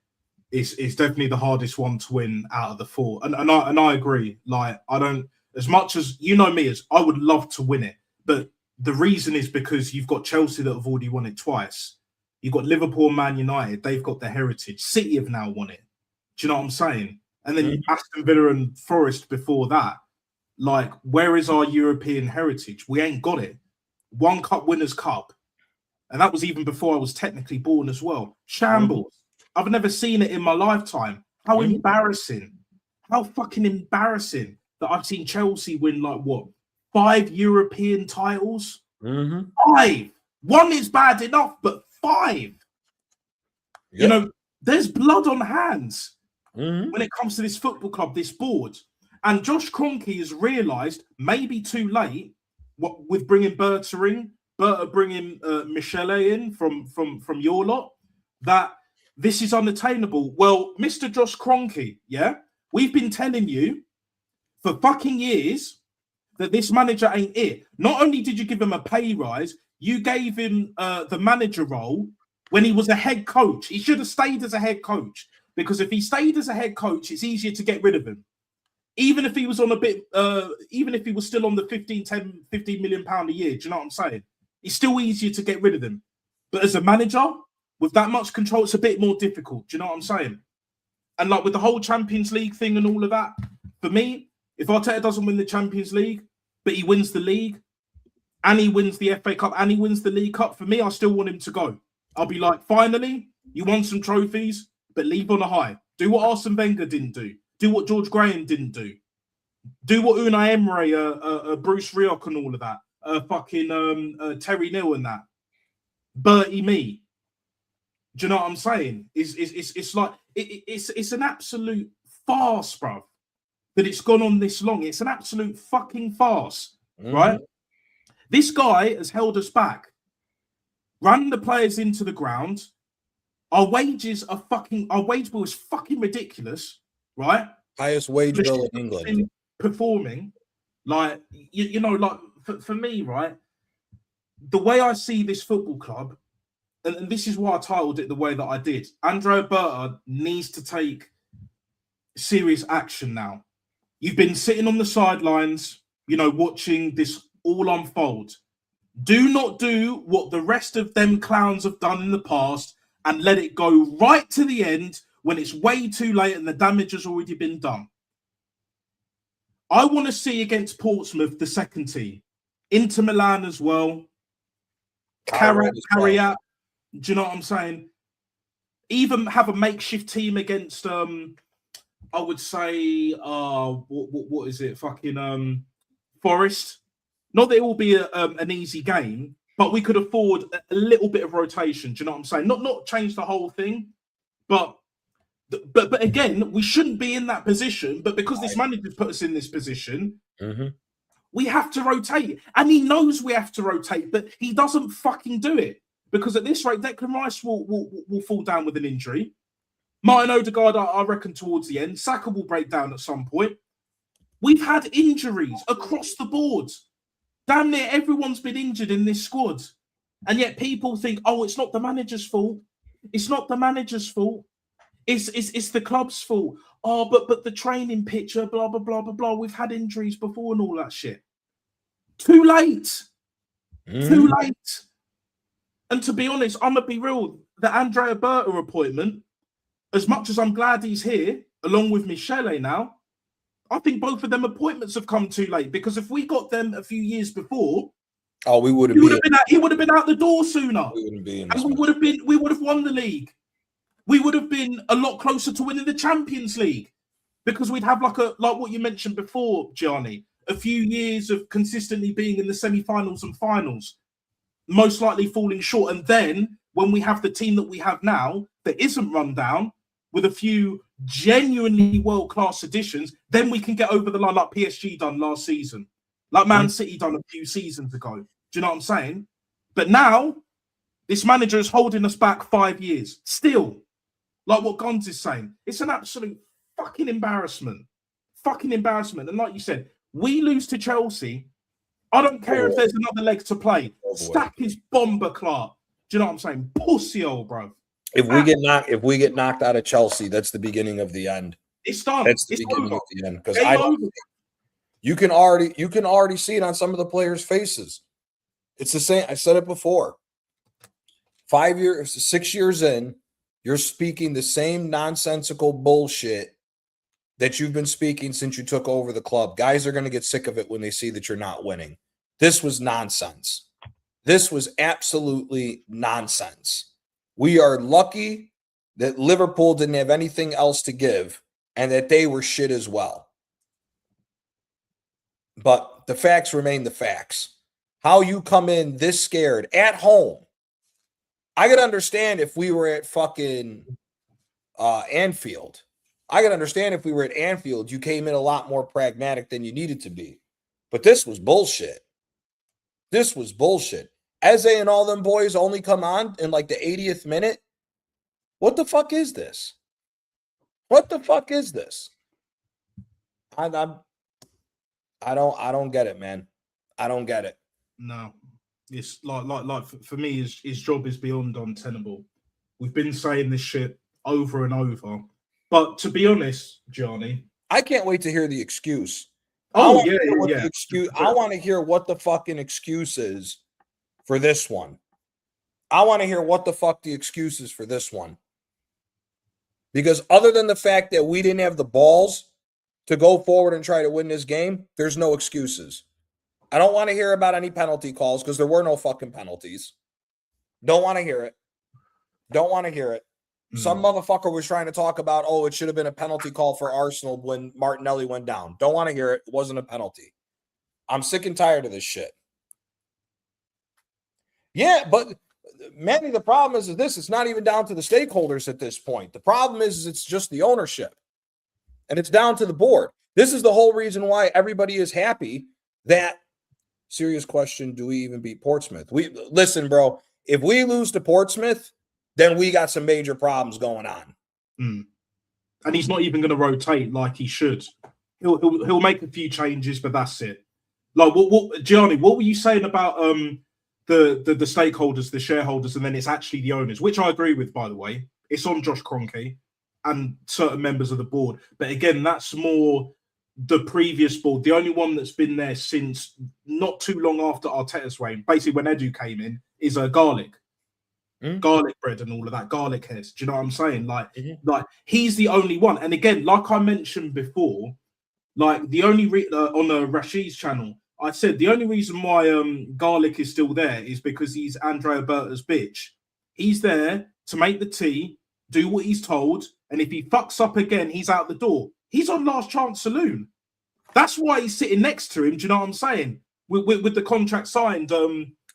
it's definitely the hardest one to win out of the four. And I agree. Like, I don't, as much as you know me, as I would love to win it, but the reason is because you've got Chelsea that have already won it twice. You've got Liverpool, Man United. They've got the heritage. City have now won it. Do you know what I'm saying? And then Aston Villa and Forest before that. Like, where is our European heritage? We ain't got it. One Cup Winners' Cup. And that was even before I was technically born as well. Shambles. I've never seen it in my lifetime. How embarrassing. How fucking embarrassing that I've seen Chelsea win, like, what, 5 European titles? 5. One is bad enough, but 5. Yep. You know, there's blood on hands when it comes to this football club, this board. And Josh Kroenke has realised, maybe too late, what with bringing Berta in, bringing Michele in from your lot, that this is unattainable. Well, Mr. Josh Kroenke, yeah, we've been telling you for fucking years that this manager ain't it. Not only did you give him a pay rise, you gave him the manager role when he was a head coach. He should have stayed as a head coach, because if he stayed as a head coach, it's easier to get rid of him. Even if he was on a bit, even if he was still on the 15 million pound a year, do you know what I'm saying? It's still easier to get rid of him. But as a manager with that much control, it's a bit more difficult. Do you know what I'm saying? And like with the whole Champions League thing and all of that, for me, if Arteta doesn't win the Champions League, but he wins the league and he wins the FA Cup and he wins the League Cup, for me, I still want him to go. I'll be like, finally, you won some trophies, but leave on a high. Do what Arsene Wenger didn't do. Do what George Graham didn't do. Do what Unai Emery, Bruce Rioch and all of that. Terry Neal and that. Bertie me. Do you know what I'm saying? It's like it's an absolute farce, bruv, that it's gone on this long. It's an absolute fucking farce, right? This guy has held us back. Run the players into the ground. Our wage bill is fucking ridiculous, right? Highest wage bill in England. Performing, like, you know, like for me, right? The way I see this football club, and this is why I titled it the way that I did, Andrea Berta needs to take serious action now. You've been sitting on the sidelines, you know, watching this all unfold. Do not do what the rest of them clowns have done in the past and let it go right to the end when it's way too late and the damage has already been done. I want to see against Portsmouth, the second team, Inter Milan as well, Carriat. Do you know what I'm saying? Even have a makeshift team against, I would say, what is it? Fucking Forest. Not that it will be an easy game, but we could afford a little bit of rotation. Do you know what I'm saying? Not change the whole thing, but again, we shouldn't be in that position. But because this manager's put us in this position, we have to rotate. And he knows we have to rotate, but he doesn't fucking do it. Because at this rate, Declan Rice will fall down with an injury. Martin Odegaard, I reckon, towards the end. Saka will break down at some point. We've had injuries across the board. Damn near everyone's been injured in this squad. And yet people think, oh, it's not the manager's fault. It's not the manager's fault. It's the club's fault. Oh, but the training picture, blah, blah, blah, blah, blah. We've had injuries before and all that shit. Too late. Too late. And to be honest, I'm going to be real. The Andrea Berta appointment, as much as I'm glad he's here, along with Michele now, I think both of them appointments have come too late, because if we got them a few years before, he would have been out the door sooner. We wouldn't be in and we would have won the league. We would have been a lot closer to winning the Champions League, because we'd have like what you mentioned before, Gianni, a few years of consistently being in the semi-finals and finals, most likely falling short. And then when we have the team that we have now that isn't run down, with a few genuinely world-class additions, then we can get over the line like PSG done last season, like Man City done a few seasons ago. Do you know what I'm saying? But now, this manager is holding us back 5 years. Still, like what Gonz is saying, it's an absolute fucking embarrassment. Fucking embarrassment. And like you said, we lose to Chelsea. I don't care if there's another leg to play. Stack his bomber Clark. Do you know what I'm saying? Pussy old, bro. If we get knocked out of Chelsea, that's the beginning of the end. It's done. That's the beginning of the end. Because you can already see it on some of the players' faces. It's the same. I said it before. 6 years in, you're speaking the same nonsensical bullshit that you've been speaking since you took over the club. Guys are going to get sick of it when they see that you're not winning. This was nonsense. This was absolutely nonsense. We are lucky that Liverpool didn't have anything else to give and that they were shit as well. But the facts remain the facts. How you come in this scared at home. I could understand if we were at fucking Anfield. I could understand if we were at Anfield, you came in a lot more pragmatic than you needed to be. But this was bullshit. This was bullshit. Eze and all them boys only come on in like the 80th minute. What the fuck is this? What the fuck is this? I don't get it, man. I don't get it. No, it's like for me, his job is beyond untenable. We've been saying this shit over and over, but to be honest, Johnny, I can't wait to hear the excuse. Oh yeah. yeah. I want to hear what the fucking excuse is for this one. I want to hear what the fuck the excuse is for this one. Because other than the fact that we didn't have the balls to go forward and try to win this game, there's no excuses. I don't want to hear about any penalty calls because there were no fucking penalties. Don't want to hear it. Don't want to hear it. Some motherfucker was trying to talk about, oh, it should have been a penalty call for Arsenal when Martinelli went down. Don't want to hear it. It wasn't a penalty. I'm sick and tired of this shit. Yeah, but Manny, the problem is this. It's not even down to the stakeholders at this point. The problem is it's just the ownership. And it's down to the board. This is the whole reason why everybody is happy that, serious question, do we even beat Portsmouth? Listen, bro, if we lose to Portsmouth, then we got some major problems going on. And he's not even going to rotate like he should. He'll make a few changes, but that's it. Like, what Gianni, what were you saying about the stakeholders, the shareholders, and then it's actually the owners, which I agree with, by the way. It's on Josh Kroenke and certain members of the board. But again, that's more the previous board. The only one that's been there since not too long after Arteta's reign, basically when Edu came in, is Garlic. Garlic bread and all of that, garlic heads. Do you know what I'm saying? Like he's the only one. And again, like I mentioned before, like the only on Rashid's channel, I said the only reason why Garlic is still there is because he's Andrea Berta's bitch. He's there to make the tea, do what he's told, and if he fucks up again, he's out the door. He's on Last Chance Saloon. That's why he's sitting next to him. Do you know what I'm saying? With the contract signed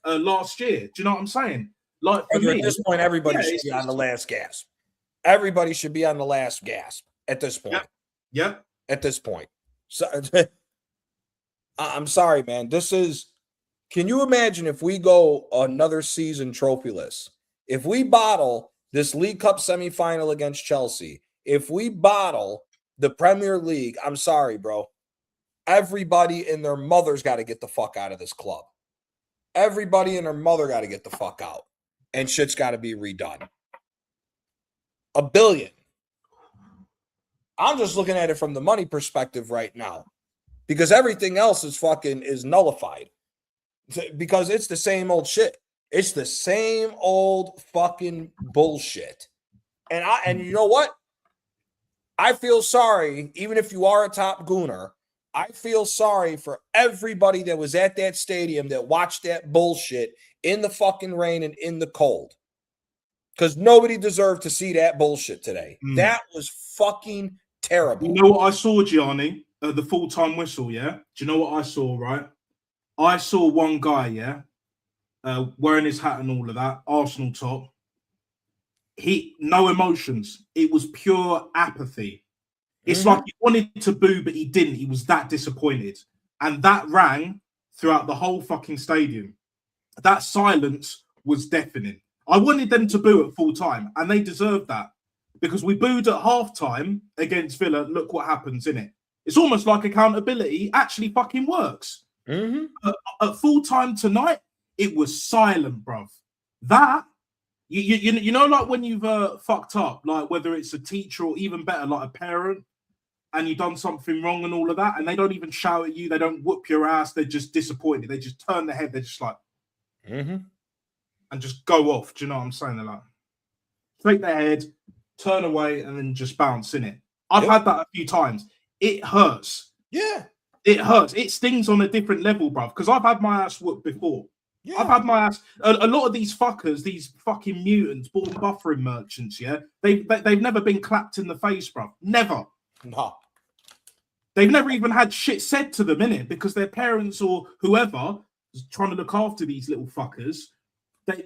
last year. Do you know what I'm saying? Like for me, at this point, everybody should be on the last gasp. Everybody should be on the last gasp at this point. Yeah. At this point. So, I'm sorry, man. Can you imagine if we go another season trophyless? If we bottle this League Cup semifinal against Chelsea, if we bottle the Premier League, I'm sorry, bro. Everybody and their mother's got to get the fuck out of this club. Everybody and their mother got to get the fuck out. And shit's got to be redone. $1 billion. I'm just looking at it from the money perspective right now. Because everything else is nullified. Because it's the same old shit. It's the same old fucking bullshit. And you know what? I feel sorry, even if you are a top gooner, I feel sorry for everybody that was at that stadium that watched that bullshit in the fucking rain and in the cold. Because nobody deserved to see that bullshit today. That was fucking terrible. You know what I saw, Gianni? The full-time whistle, yeah? Do you know what I saw, right? I saw one guy, yeah, wearing his hat and all of that, Arsenal top. no emotions. It was pure apathy. It's like he wanted to boo, but he didn't. He was that disappointed. And that rang throughout the whole fucking stadium. That silence was deafening. I wanted them to boo at full time, and they deserved that. Because we booed at halftime against Villa. Look what happens, innit? It's almost like accountability actually fucking works. At full time tonight, it was silent, bruv. That, you know, like when you've fucked up, like whether it's a teacher or even better, like a parent, and you've done something wrong and all of that, and they don't even shout at you, they don't whoop your ass, they're just disappointed. They just turn their head, they're just like, and just go off. Do you know what I'm saying? They're like, shake their head, turn away, and then just bounce in it. I've had that a few times. It hurts. Yeah. It hurts. It stings on a different level, bruv. Because I've had my ass whooped before. Yeah. I've had my ass. A lot of these fuckers, these fucking mutants, born buffering merchants, yeah, they've never been clapped in the face, bruv. Never. No. They've never even had shit said to them, innit? Because their parents or whoever is trying to look after these little fuckers. They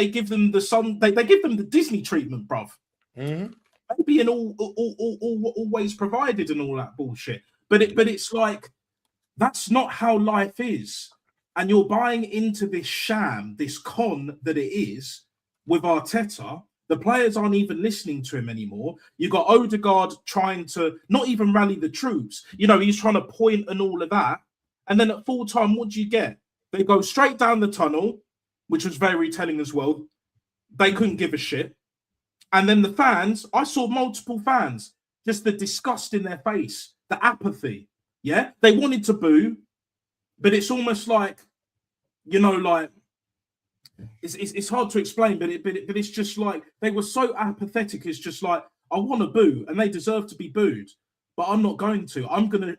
give them they give them the Disney treatment, bruv. Maybe and always provided and all that bullshit. But it's like, that's not how life is. And you're buying into this sham, this con that it is with Arteta. The players aren't even listening to him anymore. You got Odegaard trying to not even rally the troops. You know, he's trying to point and all of that. And then at full time, what do you get? They go straight down the tunnel, which was very telling as well. They couldn't give a shit. And then the fans, I saw multiple fans, just the disgust in their face, the apathy. Yeah, they wanted to boo, but it's almost like, you know, like it's hard to explain, but it's just like they were so apathetic. It's just like, I want to boo, and they deserve to be booed, but I'm not going to. I'm going to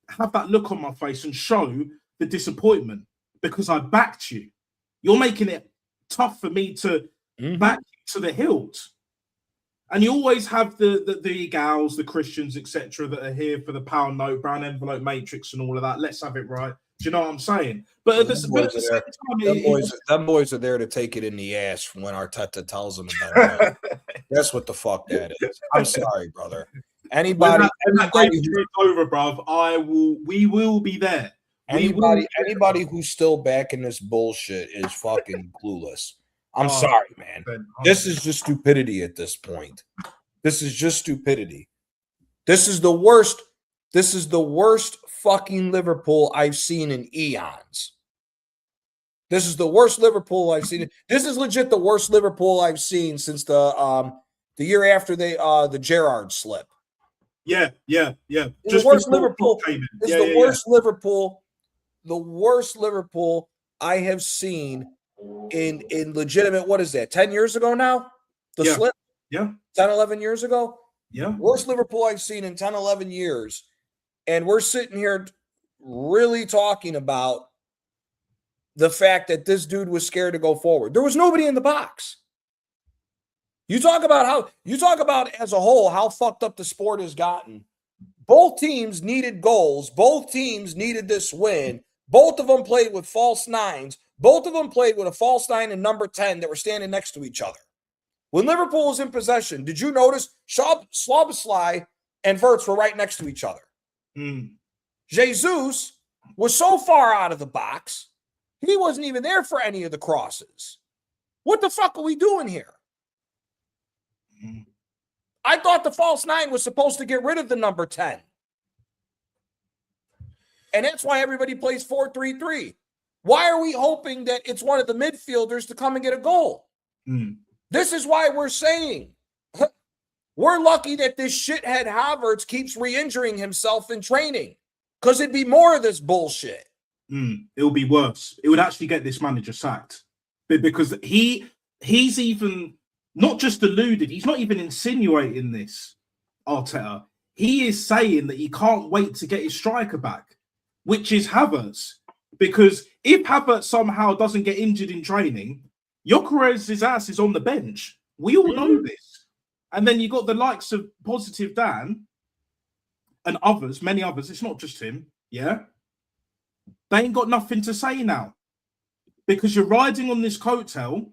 have that look on my face and show the disappointment because I backed you. You're making it tough for me to back you to the hilt. And you always have the gals, the Christians, etc., that are here for the pound note, brown envelope matrix, and all of that. Let's have it right. Do you know what I'm saying? But at the same time, them boys are there to take it in the ass when Arteta tells them about it. That's what the fuck that is. I'm sorry, brother. Anybody who's over, bruv, we will be there. Anybody who's still backing this bullshit is fucking clueless. I'm sorry, man. This is just stupidity at this point. This is just stupidity. This is the worst. This is the worst fucking Liverpool I've seen in eons. This is the worst Liverpool I've seen. This is legit the worst Liverpool I've seen since the year after the Gerrard slip. Yeah. Just the worst Liverpool. This is the worst Liverpool. The worst Liverpool I have seen in legitimate, what is that, 10 years ago now? The slip? Yeah. 10, 11 years ago? Yeah. Worst Liverpool I've seen in 10, 11 years. And we're sitting here really talking about the fact that this dude was scared to go forward. There was nobody in the box. You talk about as a whole how fucked up the sport has gotten. Both teams needed goals. Both teams needed this win. Both of them played with false nines. Both of them played with a false nine and number 10 that were standing next to each other. When Liverpool was in possession, did you notice Szoboszlai and Wirtz were right next to each other? Jesus was so far out of the box, he wasn't even there for any of the crosses. What the fuck are we doing here? I thought the false nine was supposed to get rid of the number 10. And that's why everybody plays 4-3-3. Why are we hoping that it's one of the midfielders to come and get a goal? This is why we're saying we're lucky that this shithead Havertz keeps re-injuring himself in training, because it'd be more of this bullshit. It'll be worse. It would actually get this manager sacked, because he's even not just alluded, he's not even insinuating this, Arteta. He is saying that he can't wait to get his striker back, which is Havertz. Because if Havertz somehow doesn't get injured in training, Gyökeres's ass is on the bench. We all know this. And then you got the likes of Positive Dan and others, many others. It's not just him, yeah? They ain't got nothing to say now. Because you're riding on this coattail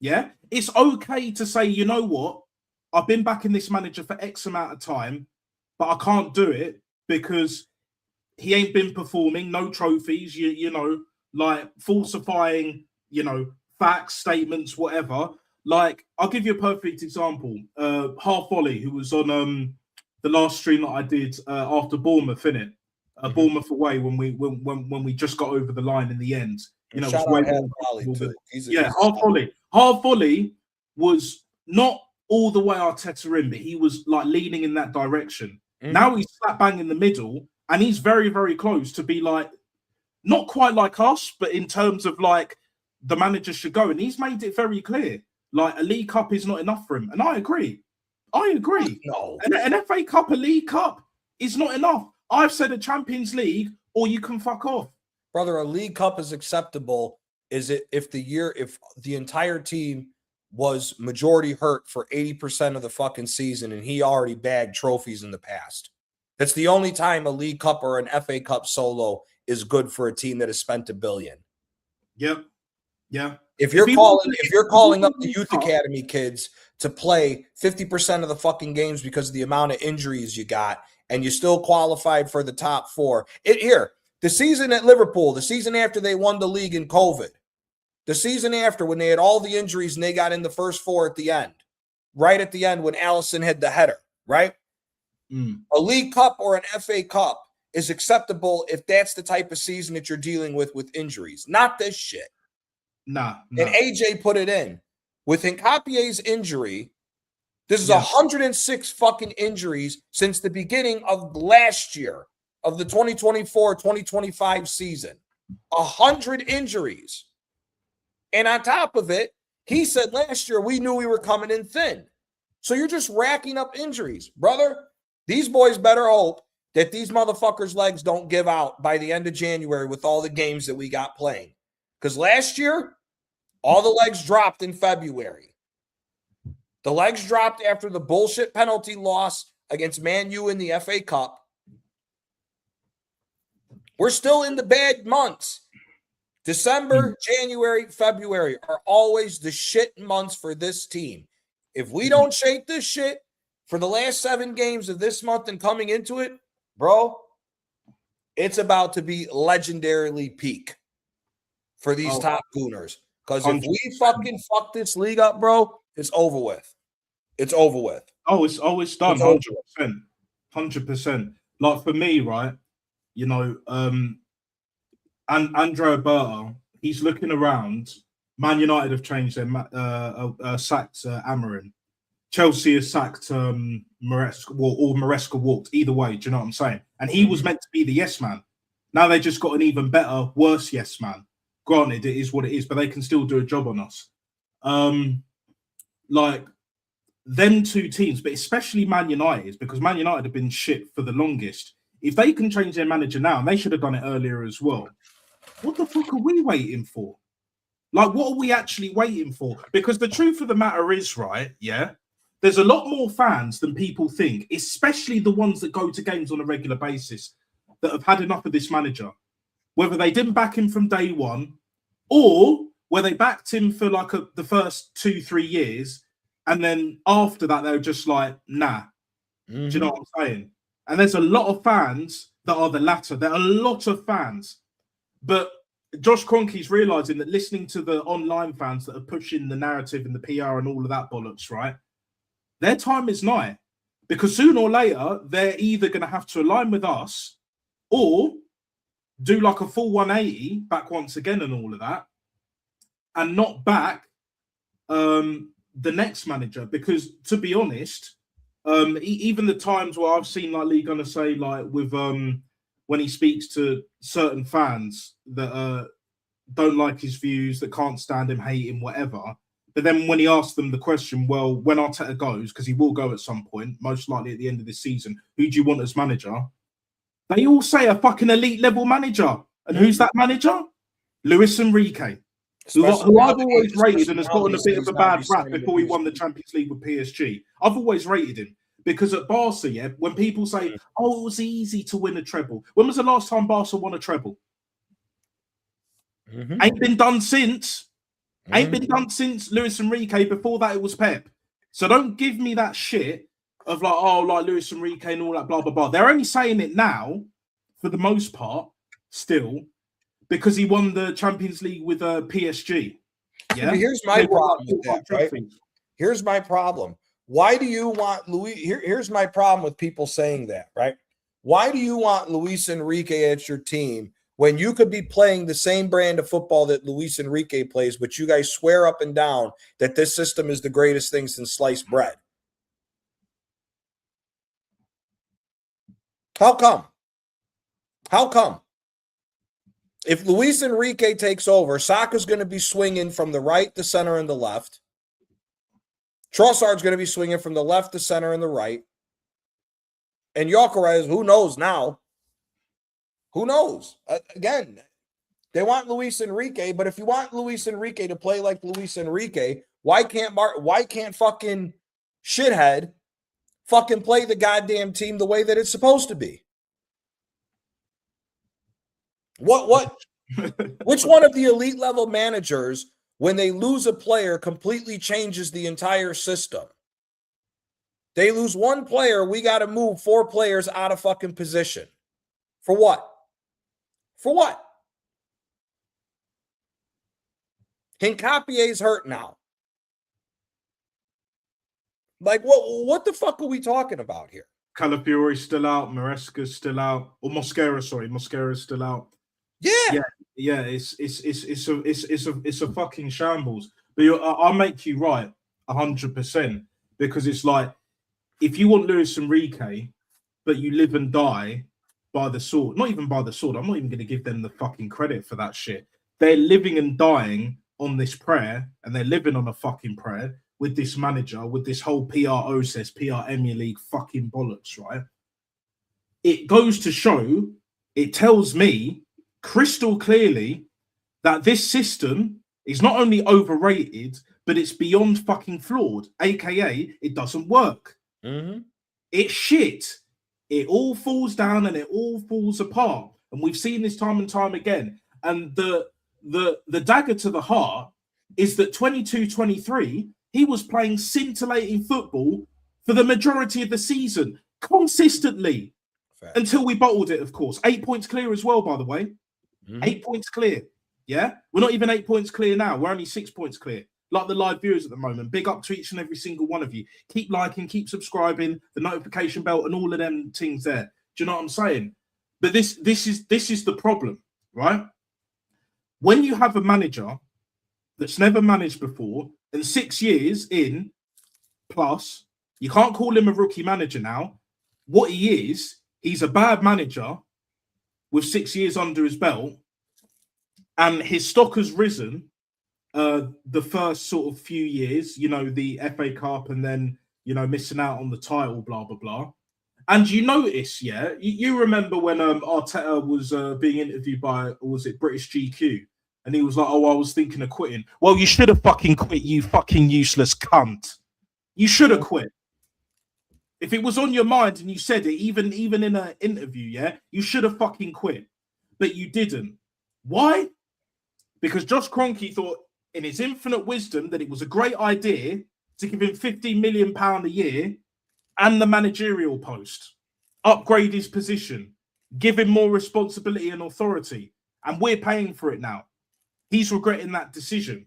Yeah, it's okay to say, you know what, I've been backing this manager for X amount of time, but I can't do it because he ain't been performing, no trophies, you know, like falsifying, you know, facts, statements, whatever. Like, I'll give you a perfect example. Half Volley, who was on the last stream that I did after Bournemouth, innit? Bournemouth away when we just got over the line in the end. You know, it was way more too. Half Volley was not all the way Arteta in, but he was like leaning in that direction. Now he's slap bang in the middle, and he's very, very close to be like, not quite like us, but in terms of like the manager should go. And he's made it very clear, like a League Cup is not enough for him. And I agree. No. An FA Cup, a League Cup is not enough. I've said a Champions League, or you can fuck off. Brother, a League Cup is acceptable. Is it if the entire team was majority hurt for 80% of the fucking season and he already bagged trophies in the past? That's the only time a League Cup or an FA Cup solo is good for a team that has spent $1 billion. Yep. Yeah. If you're calling up the youth academy kids to play 50% of the fucking games because of the amount of injuries you got, and you still qualified for the top four. The season at Liverpool, the season after they won the league in COVID, the season after when they had all the injuries and they got in the first four at the end, right at the end when Allison had the header, right? A League Cup or an FA Cup is acceptable if that's the type of season that you're dealing with injuries, not this shit. Nah. And AJ put it in. With Hincapie's injury, this is 106 fucking injuries since the beginning of last year, of the 2024-2025 season. 100 injuries. And on top of it, he said last year we knew we were coming in thin. So you're just racking up injuries. Brother, these boys better hope that these motherfuckers' legs don't give out by the end of January with all the games that we got playing. Because last year, all the legs dropped in February. The legs dropped after the bullshit penalty loss against Man U in the FA Cup. We're still in the bad months. December, January, February are always the shit months for this team. If we don't shake this shit for the last 7 games of this month and coming into it, bro, it's about to be legendarily peak for these top gooners. Because if we fucking fuck this league up, bro, it's over with. It's over with. Oh, it's done. 100%. 100%. Like for me, right? You know, and Andrea Berta, he's looking around. Man United have changed their sacked Amarin. Chelsea has sacked Maresca, or Maresca walked. Either way, do you know what I'm saying? And he was meant to be the yes man. Now they just got an even better, worse yes man. Granted, it is what it is, but they can still do a job on us. Like them two teams, but especially Man United, because Man United have been shit for the longest. If they can change their manager now, and they should have done it earlier as well, what the fuck are we waiting for? Like, what are we actually waiting for? Because the truth of the matter is, right, yeah, there's a lot more fans than people think, especially the ones that go to games on a regular basis, that have had enough of this manager. Whether they didn't back him from day one, or whether they backed him for like the first 2-3 years, and then after that, they were just like, nah. Do you know what I'm saying? And there's a lot of fans that are the latter. There are a lot of fans. But Josh Kroenke's realising that listening to the online fans that are pushing the narrative and the PR and all of that bollocks, right? Their time is nigh. Because sooner or later, they're either going to have to align with us or do like a full 180 back once again and all of that, and not back the next manager. Because to be honest, even the times where I've seen like Lee Gunner say, like with when he speaks to certain fans that don't like his views, that can't stand him, hate him, whatever. But then when he asks them the question, well, when Arteta goes, because he will go at some point, most likely at the end of this season, who do you want as manager? They all say a fucking elite level manager. And who's that manager? Luis Enrique, who I've always rated and has gotten a bit of a bad rap before he won the Champions League with PSG. I've always rated him because at Barca, yeah, when people say, oh, it was easy to win a treble. When was the last time Barca won a treble? Ain't been done since. Ain't been done since Luis Enrique. Before that, it was Pep. So don't give me that shit of like, oh, like Luis Enrique and all that, blah, blah, blah. They're only saying it now, for the most part, still, because he won the Champions League with PSG. Yeah. But here's my problem with that, right? Here's my problem. Why do you want Luis? Here's my problem with people saying that, right? Why do you want Luis Enrique at your team when you could be playing the same brand of football that Luis Enrique plays, but you guys swear up and down that this system is the greatest thing since sliced bread? How come? How come? If Luis Enrique takes over, Saka's going to be swinging from the right, the center, and the left. Trossard's going to be swinging from the left, the center, and the right. And Gyökeres, who knows now? Who knows? Again, they want Luis Enrique, but if you want Luis Enrique to play like Luis Enrique, why can't fucking shithead fucking play the goddamn team the way that it's supposed to be? What which one of the elite level managers, when they lose a player, completely changes the entire system? They lose one player, we got to move 4 players out of fucking position. For what? For what? Hincapie's hurt now. Like, what the fuck are we talking about here? Calafiori's still out. Maresca's still out. Or Mosquera, sorry. Mosquera's still out. Yeah. It's a fucking shambles. But I'll make you right 100%, because it's like, if you want Luis Enrique, but you live and die by the sword, not even by the sword, I'm not even going to give them the fucking credit for that shit. They're living and dying on this prayer, and they're living on a fucking prayer with this manager, with this whole PRO says, PR Emmy League fucking bollocks, right? It goes to show, it tells me crystal clearly that this system is not only overrated, but it's beyond fucking flawed, aka it doesn't work. Mm-hmm. It's shit. It all falls down and it all falls apart, and we've seen this time and time again. And the dagger to the heart is that 22-23, he was playing scintillating football for the majority of the season consistently. Fact. Until we bottled it, of course. 8 points clear as well, by the way. 8 points clear. Yeah, we're not even 8 points clear now. We're only 6 points clear. Like the live viewers at the moment. Big up to each and every single one of you. Keep liking, keep subscribing, the notification bell, and all of them things there. Do you know what I'm saying? But this is the problem, right? When you have a manager that's never managed before, and 6 years in plus, you can't call him a rookie manager now. What he is, he's a bad manager with 6 years under his belt, and his stock has risen the first sort of few years, you know, the FA Cup, and then, you know, missing out on the title, blah, blah, blah. And you notice, yeah, you remember when Arteta was being interviewed by, or was it British GQ? And he was like, oh, I was thinking of quitting. Well, you should have fucking quit, you fucking useless cunt. You should have quit. If it was on your mind and you said it, even in an interview, yeah, you should have fucking quit. But you didn't. Why? Because Josh Kroenke thought, in his infinite wisdom, that it was a great idea to give him £15 million a year and the managerial post, upgrade his position, give him more responsibility and authority. And we're paying for it now. He's regretting that decision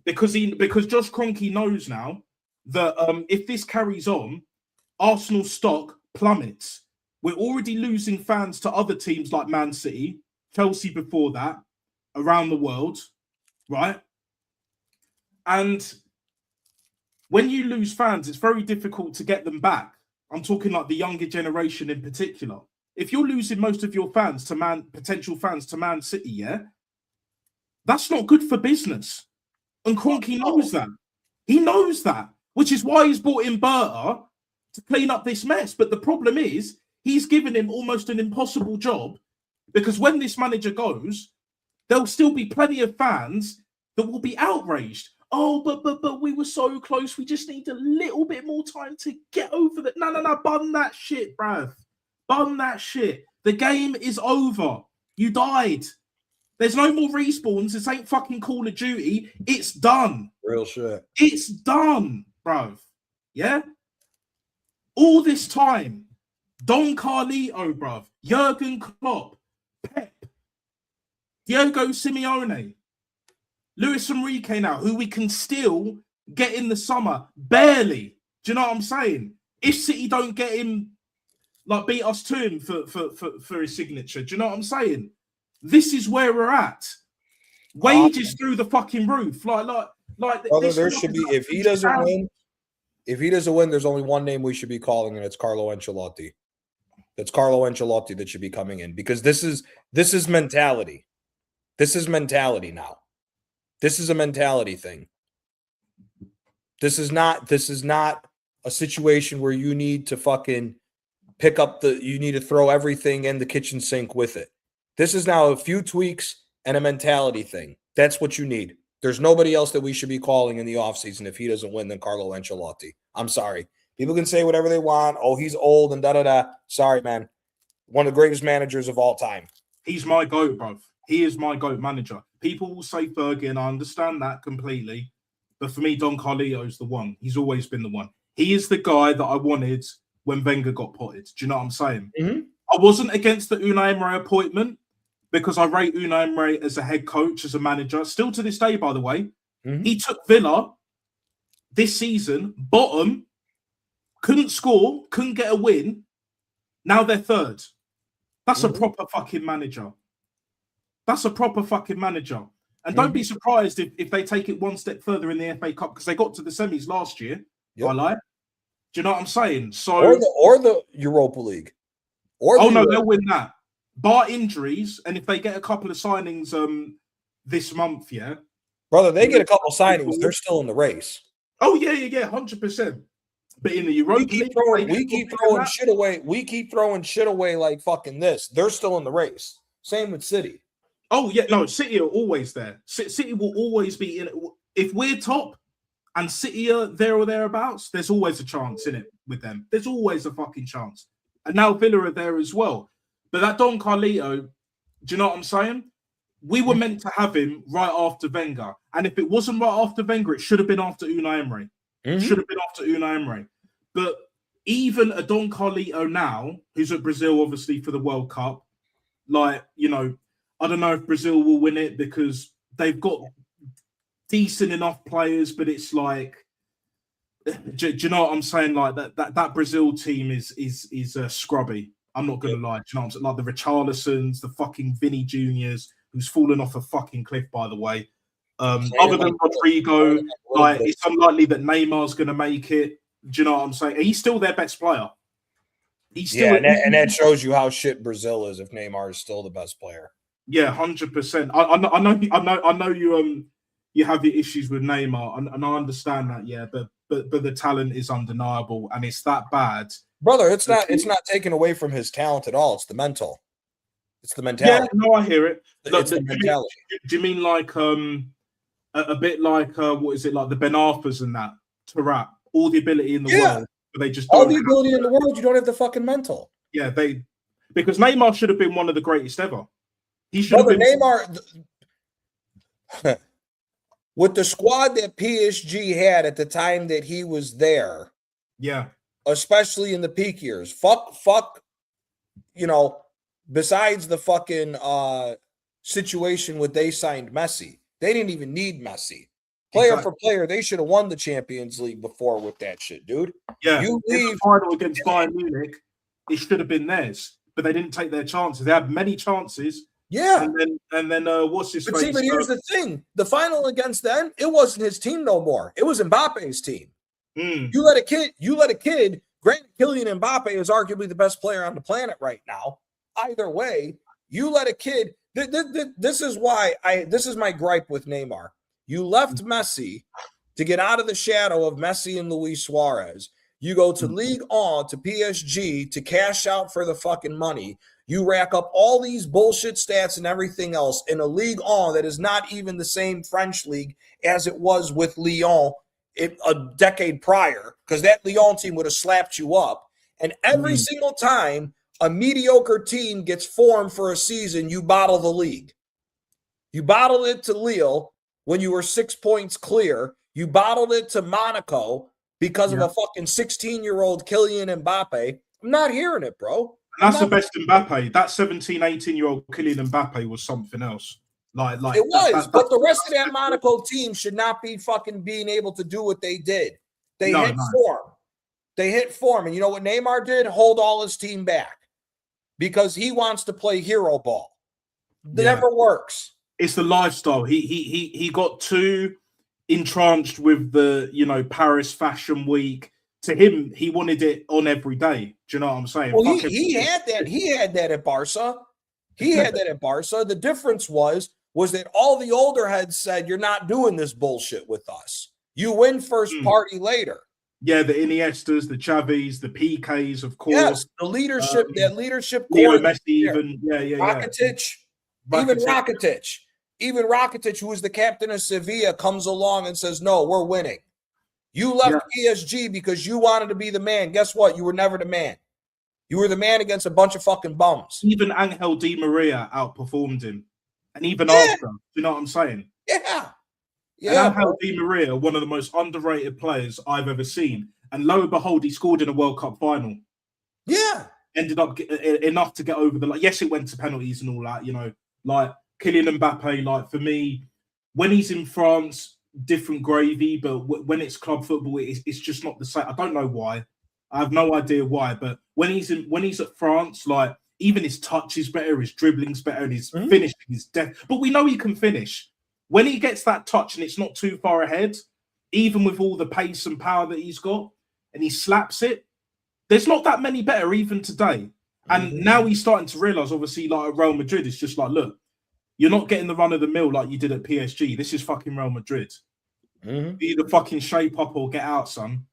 because Josh Kroenke knows now that if this carries on, Arsenal's stock plummets. We're already losing fans to other teams like Man City, Chelsea before that, around the world, right? And when you lose fans, it's very difficult to get them back. I'm talking like the younger generation in particular. If you're losing most of your fans to potential fans to Man City, yeah, that's not good for business. And Kroenke knows that. He knows that, which is why he's brought in Berta to clean up this mess. But the problem is, he's given him almost an impossible job, because when this manager goes, there'll still be plenty of fans that will be outraged. Oh, but we were so close. We just need a little bit more time to get over that. No, bun that shit, bruv. Bun that shit. The game is over. You died. There's no more respawns. This ain't fucking Call of Duty. It's done. Real shit. It's done, bruv. Yeah? All this time, Don Carlito, bruv, Jurgen Klopp, Pep, Diego Simeone, Luis Enrique now, who we can still get in the summer, barely. Do you know what I'm saying? If City don't get him, like beat us to him for his signature, do you know what I'm saying? This is where we're at. Wages through the fucking roof. Like. Brother, there should be, if he doesn't win, there's only one name we should be calling, and it's Carlo Ancelotti. It's Carlo Ancelotti that should be coming in, because this is mentality. This is mentality now. This is a mentality thing. This is not a situation where you need to fucking you need to throw everything in the kitchen sink with it. This is now a few tweaks and a mentality thing. That's what you need. There's nobody else that we should be calling in the offseason if he doesn't win than Carlo Ancelotti. I'm sorry. People can say whatever they want. Oh, he's old and da-da-da. Sorry, man. One of the greatest managers of all time. He's my GOAT, bruv. He is my GOAT manager. People will say Fergie, and I understand that completely. But for me, Don Carlito's the one. He's always been the one. He is the guy that I wanted when Wenger got potted. Do you know what I'm saying? Mm-hmm. I wasn't against the Unai Emery appointment because I rate Unai Emery as a head coach, as a manager. Still to this day, by the way. Mm-hmm. He took Villa this season, bottom, couldn't score, couldn't get a win. Now they're third. That's a proper fucking manager. That's a proper fucking manager. And don't be surprised if they take it one step further in the FA Cup, because they got to the semis last year. Yep. I lie. Do you know what I'm saying? So or the Europa League. They'll win that. Bar injuries, and if they get a couple of signings this month, yeah. Brother, they get a couple of signings, they're still in the race. Oh, yeah, 100%. But in the Europa League, we keep throwing shit away. We keep throwing shit away like fucking this. They're still in the race. Same with City. Oh, yeah, no, City are always there. City will always be in it. If we're top and City are there or thereabouts, there's always a chance in it with them. There's always a fucking chance. And now Villa are there as well. But that Don Carlito, do you know what I'm saying? We were meant to have him right after Wenger. And if it wasn't right after Wenger, it should have been after Unai Emery. Should have been after Unai Emery. But even a Don Carlito now, who's at Brazil, obviously, for the World Cup, like, you know, I don't know if Brazil will win it because they've got decent enough players, but it's like, do you know what I'm saying? Like that Brazil team is scrubby. I'm not going to lie. Do you know what I'm saying? Like the Richarlisons, the fucking Vinny Juniors, who's fallen off a fucking cliff, by the way. Other than Rodrigo, like it's unlikely that Neymar's going to make it. Do you know what I'm saying? He's still their best player. He's still, and that shows you how shit Brazil is if Neymar is still the best player. Yeah, 100%. I know you have your issues with Neymar, and I understand that. Yeah, but the talent is undeniable, and it's that bad, brother. It's not taken away from his talent at all. It's the mental. It's the mentality. Yeah, no, I hear it. It's the mentality. Do you mean like a bit like what is it, like the Ben Arthurs and that to rap? All the ability in the world, but they just all the ability in the world. You don't have the fucking mental. Yeah, because Neymar should have been one of the greatest ever. He should have been Neymar with the squad that PSG had at the time that he was there. Yeah, especially in the peak years. Fuck. You know, besides the fucking situation where they signed Messi, they didn't even need Messi. Player for player, they should have won the Champions League before with that shit, dude. Yeah, you leave the final against Bayern Munich, it should have been theirs, but they didn't take their chances. They had many chances. Yeah, and then what's his? But here's the thing: the final against them, it wasn't his team no more. It was Mbappe's team. You let a kid. Granted, Kylian Mbappe is arguably the best player on the planet right now. Either way, you let a kid. This is my gripe with Neymar. You left Messi to get out of the shadow of Messi and Luis Suarez. You go to Ligue 1 to PSG to cash out for the fucking money. You rack up all these bullshit stats and everything else in a Ligue 1 that is not even the same French league as it was with Lyon a decade prior, because that Lyon team would have slapped you up. And every single time a mediocre team gets formed for a season, you bottle the league. You bottled it to Lille when you were 6 points clear. You bottled it to Monaco because of a fucking 16-year-old Kylian Mbappe. I'm not hearing it, bro. And that's the best Mbappe. That 17, 18-year-old Kylian Mbappe was something else. Like it was, but the rest of that Monaco team should not be fucking being able to do what they did. They hit form. They hit form. And you know what Neymar did? Hold all his team back because he wants to play hero ball. It never works. It's the lifestyle. He got too entranced with the, you know, Paris Fashion Week. To him, he wanted it on every day. Do you know what I'm saying? Well, he had that. He had that at Barca. He had that at Barca. The difference was that all the older heads said, "You're not doing this bullshit with us. You win first, party later." Yeah, the Iniestas, the Xavis, the PKs, of course. Yes, the leadership, that leadership Leo Messi, even Rakitic, even Rakitic. Even Rakitic, who was the captain of Sevilla, comes along and says, "No, we're winning. You left PSG because you wanted to be the man. Guess what? You were never the man. You were the man against a bunch of fucking bums." Even Angel Di Maria outperformed him. And even after, you know what I'm saying? Yeah. And Angel Di Maria, one of the most underrated players I've ever seen. And lo and behold, he scored in a World Cup final. Yeah. Ended up enough to get over the... Yes, it went to penalties and all that, you know. Like, Kylian Mbappe, like, for me, when he's in France, different gravy. But when it's club football, it's just not the same. I don't know why. I have no idea why. But when he's at France, like, even his touch is better, his dribbling's better, and his finishing is death. But we know he can finish. When he gets that touch and it's not too far ahead, even with all the pace and power that he's got, and he slaps it, there's not that many better even today. And now he's starting to realise, obviously, like at Real Madrid, it's just like, look, you're not getting the run of the mill like you did at PSG. This is fucking Real Madrid. Either fucking shape up or get out, son.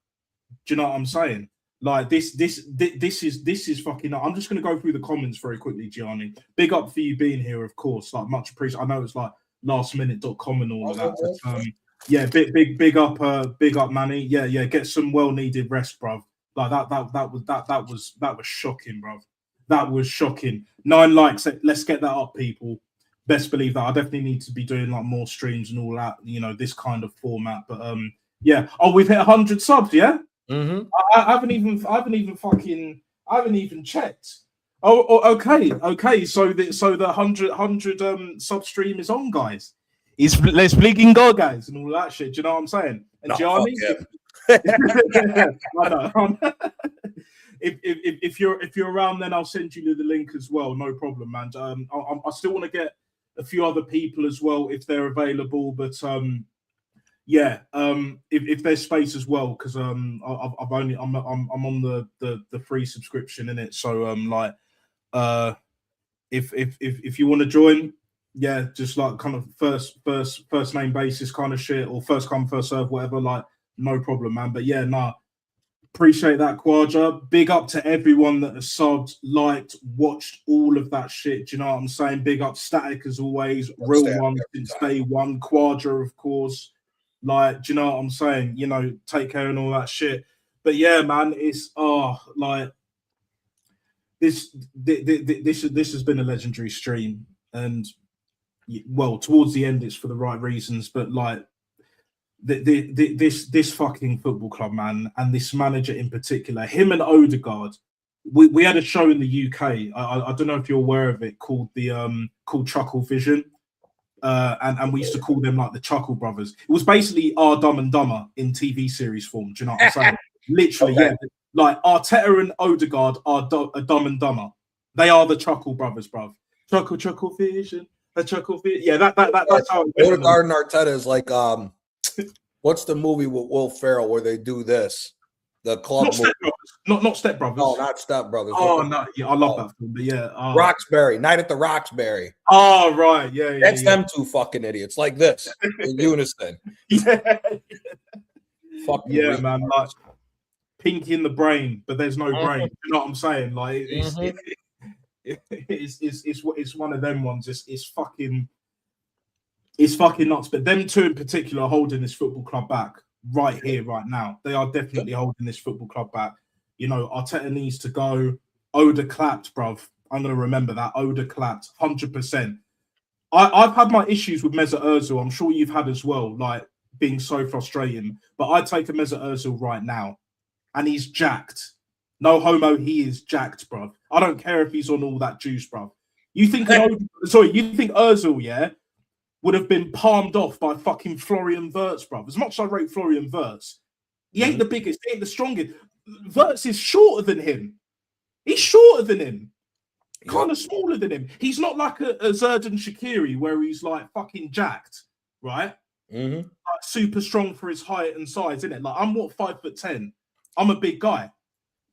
Do you know what I'm saying? Like this is fucking. I'm just gonna go through the comments very quickly, Gianni. Big up for you being here, of course. Like much appreciated. I know it's like lastminute.com and all of that. But, yeah, big up, Manny. Yeah. Get some well needed rest, bruv. Like that was shocking, bruv. That was shocking. 9 likes. Let's get that up, people. Best believe that. I definitely need to be doing like more streams and all that. You know, this kind of format. But yeah. Oh, we've hit 100 subs. Yeah. I haven't even checked. Oh, okay. So the 100 sub stream is on, guys. Let's bleeding go, guys, and all that shit. Do you know what I'm saying? And Gianni, if you're around, then I'll send you the link as well. No problem, man. I still want to get a few other people as well if they're available, but yeah, if there's space as well, because I'm on the free subscription in it, so like if you want to join, yeah, just like kind of first name basis kind of shit, or first come first serve, whatever, like no problem, man. But yeah, nah, appreciate that, Quadra. Big up to everyone that has subbed, liked, watched all of that shit. Do you know what I'm saying? Big up Static as always, real one since day one. Quadra, of course. Like, do you know what I'm saying? You know, take care and all that shit. But yeah, man, it's like this has been a legendary stream, and well, towards the end, it's for the right reasons. But like this fucking football club, man, and this manager in particular, him and Odegaard. We had a show in the UK. I don't know if you're aware of it, called Chuckle Vision. And we used to call them like the Chuckle Brothers. It was basically our Dumb and Dumber in TV series form. Do you know what I'm saying? Literally, yeah. Like Arteta and Odegaard are Dumb and Dumber. They are the Chuckle Brothers, bruv. Chuckle Vision, a Chuckle Vision. Yeah, that's how. Odegaard and Arteta is like what's the movie with Will Ferrell where they do this? The club not Step Brothers. Not Step Brothers. No, not Step Brothers. Oh no, yeah, I love that film. But yeah, Roxbury, Night at the Roxbury. Oh right, yeah. That's them two fucking idiots, like this in unison. Yeah, fucking yeah, man. Like Pinky in the brain, but there's no brain. You know what I'm saying? Like it's one of them ones. It's fucking nuts. But them two in particular are holding this football club back. Right here, right now. They are definitely holding this football club back. You know, Arteta needs to go. Oda clapped, bruv. I'm going to remember that. Oda clapped 100%. I've had my issues with Mesut Ozil. I'm sure you've had as well, like being so frustrating. But I'd take a Mesut Ozil right now, and he's jacked. No homo, he is jacked, bruv. I don't care if he's on all that juice, bruv. You think you think Ozil, yeah, would have been palmed off by fucking Florian Wirtz, bruv. As much as I rate Florian Wirtz, he ain't the biggest, he ain't the strongest. Wirtz is shorter than him. He's shorter than him. Kind of smaller than him. He's not like a Xherdan Shaqiri where he's like fucking jacked, right? Like super strong for his height and size, isn't it? Like I'm 5'10". I'm a big guy,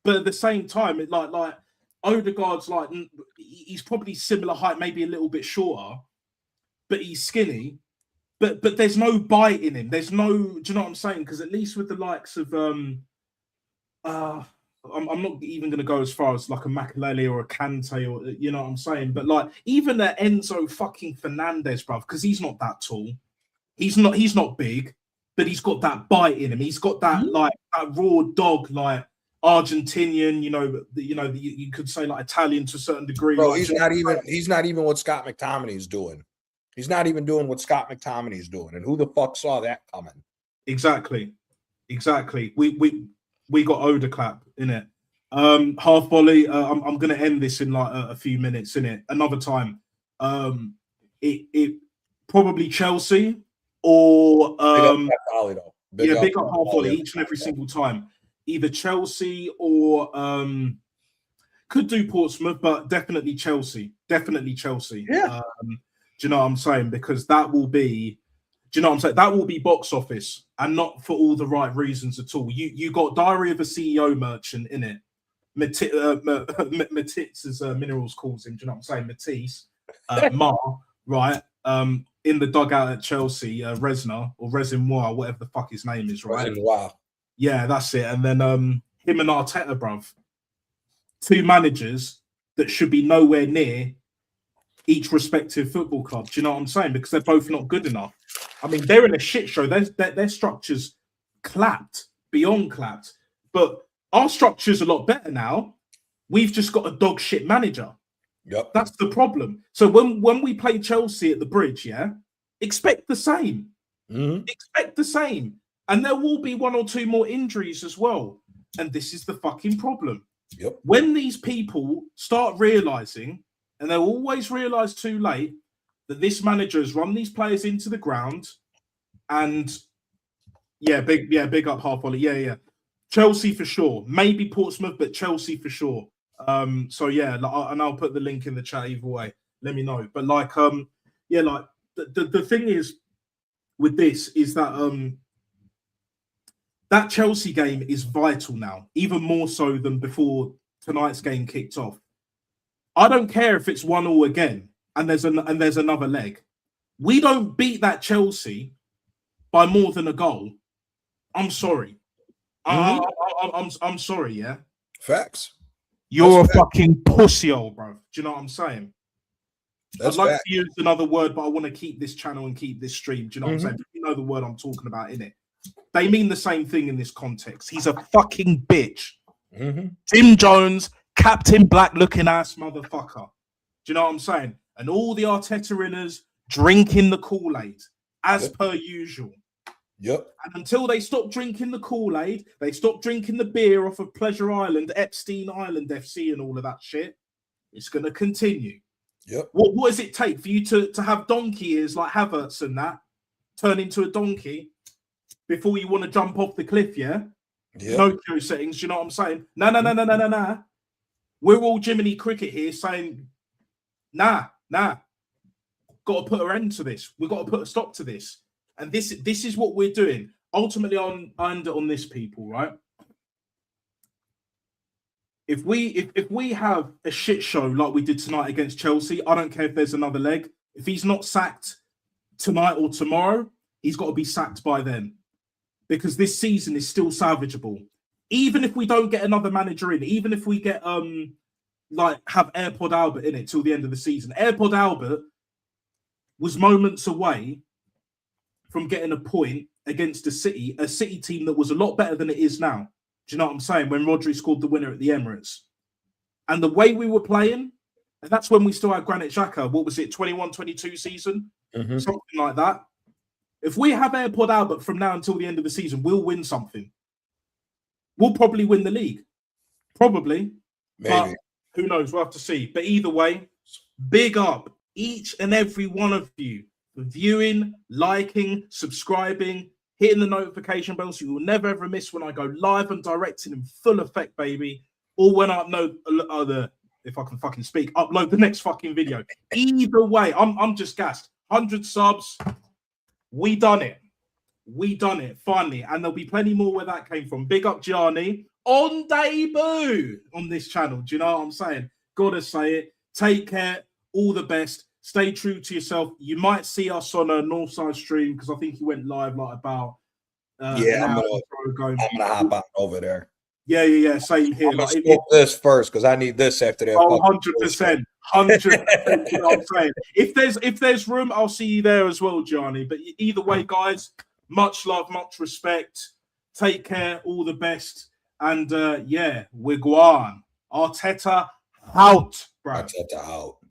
but at the same time, it like Odegaard's like he's probably similar height, maybe a little bit shorter, but he's skinny. But there's no bite in him. There's no. Do you know what I'm saying? Because at least with the likes of I'm not even going to go as far as like a Makelele or a Kante or you know what I'm saying, but like even an Enzo fucking Fernandez, bruv, because he's not that tall. He's not big, but he's got that bite in him. He's got that like that raw dog, like Argentinian. You could say like Italian to a certain degree. Bro, like, he's not even what Scott McTominay's doing. He's not even doing what Scott McTominay's doing. And who the fuck saw that coming? Exactly. We got Oda clap in it. Half volley. I'm gonna end this in like a few minutes in it. Another time. It probably Chelsea or big up half volley each and every single time. Either Chelsea or could do Portsmouth, but definitely Chelsea. Definitely Chelsea. Yeah. Do you know what I'm saying? Because that will be. Do you know what I'm saying? That will be box office and not for all the right reasons at all. You got Diary of a CEO merchant in it. Matisse, as Minerals calls him. Do you know what I'm saying? Matisse, right? In the dugout at Chelsea, Resna or Resinoir, whatever the fuck his name is, right? Resinoir. Yeah, that's it. And then him and Arteta, bruv. Two managers that should be nowhere near each respective football club. Do you know what I'm saying? Because they're both not good enough. I mean, they're in a shit show. Their structure's clapped, beyond clapped. But our structure's a lot better now. We've just got a dog shit manager. Yep. That's the problem. So when we play Chelsea at the Bridge, yeah, expect the same. Expect the same. And there will be one or two more injuries as well. And this is the fucking problem. Yep. When these people start realizing, and they'll always realize too late, that this manager has run these players into the ground, and big up half volley. Yeah. Chelsea for sure. Maybe Portsmouth, but Chelsea for sure. So yeah, and I'll put the link in the chat either way. Let me know. But like, the thing is with this is that that Chelsea game is vital now, even more so than before tonight's game kicked off. I don't care if it's 1-1 again and there's another leg. We don't beat that Chelsea by more than a goal. I'm sorry. I'm sorry, yeah? Facts. You're a fucking pussy hole, bro. Do you know what I'm saying? That's I'd like fact. to use another word, but I want to keep this channel and keep this stream. Do you know what I'm saying? You know the word I'm talking about, innit? They mean the same thing in this context. He's a fucking bitch. Tim Jones, Captain Black looking ass motherfucker. Do you know what I'm saying? And all the Arteta inners drinking the Kool-Aid as per usual. Yep. And until they stop drinking the Kool-Aid, they stop drinking the beer off of Pleasure Island, Epstein Island FC and all of that shit, it's going to continue. Yep. What does it take for you to have donkey ears like Havertz and that turn into a donkey before you want to jump off the cliff, yeah? Yep. Nokia settings, do you know what I'm saying? No. We're all Jiminy Cricket here saying, nah. Got to put an end to this. We've got to put a stop to this. And this is what we're doing. Ultimately, on this, people, right? If we have a shit show like we did tonight against Chelsea, I don't care if there's another leg. If he's not sacked tonight or tomorrow, he's got to be sacked by then. Because this season is still salvageable. Even if we don't get another manager in, even if we get have AirPod Albert in it till the end of the season. AirPod Albert was moments away from getting a point against a City team that was a lot better than it is now. Do you know what I'm saying? When Rodri scored the winner at the Emirates. And the way we were playing And that's when we still had Granit Xhaka. What was it, 21-22 season? Mhm. Something like that. If we have AirPod Albert from now until the end of the season, we'll win something. We'll probably win the league. Probably. Maybe. But who knows? We'll have to see. But either way, big up each and every one of you for viewing, liking, subscribing, hitting the notification bell so you will never ever miss when I go live and direct in full effect, baby. Or when I upload if I can fucking speak, upload the next fucking video. Either way, I'm just gassed. 100 subs. We done it. We done it finally. And there'll be plenty more where that came from. Big up Gianni on debut on this channel. Do you know what I'm saying? Gotta say it. Take care. All the best. Stay true to yourself. You might see us on a Northside stream because I think he went live like about I'm gonna hop on over there. Yeah. Same here. I'm gonna smoke this first because I need this after that. 100%. 100%. You know what I'm saying? If there's room, I'll see you there as well, Gianni. But either way, guys, much love, much respect. Take care. All the best. And we're Guan. Arteta out, bro. Arteta out.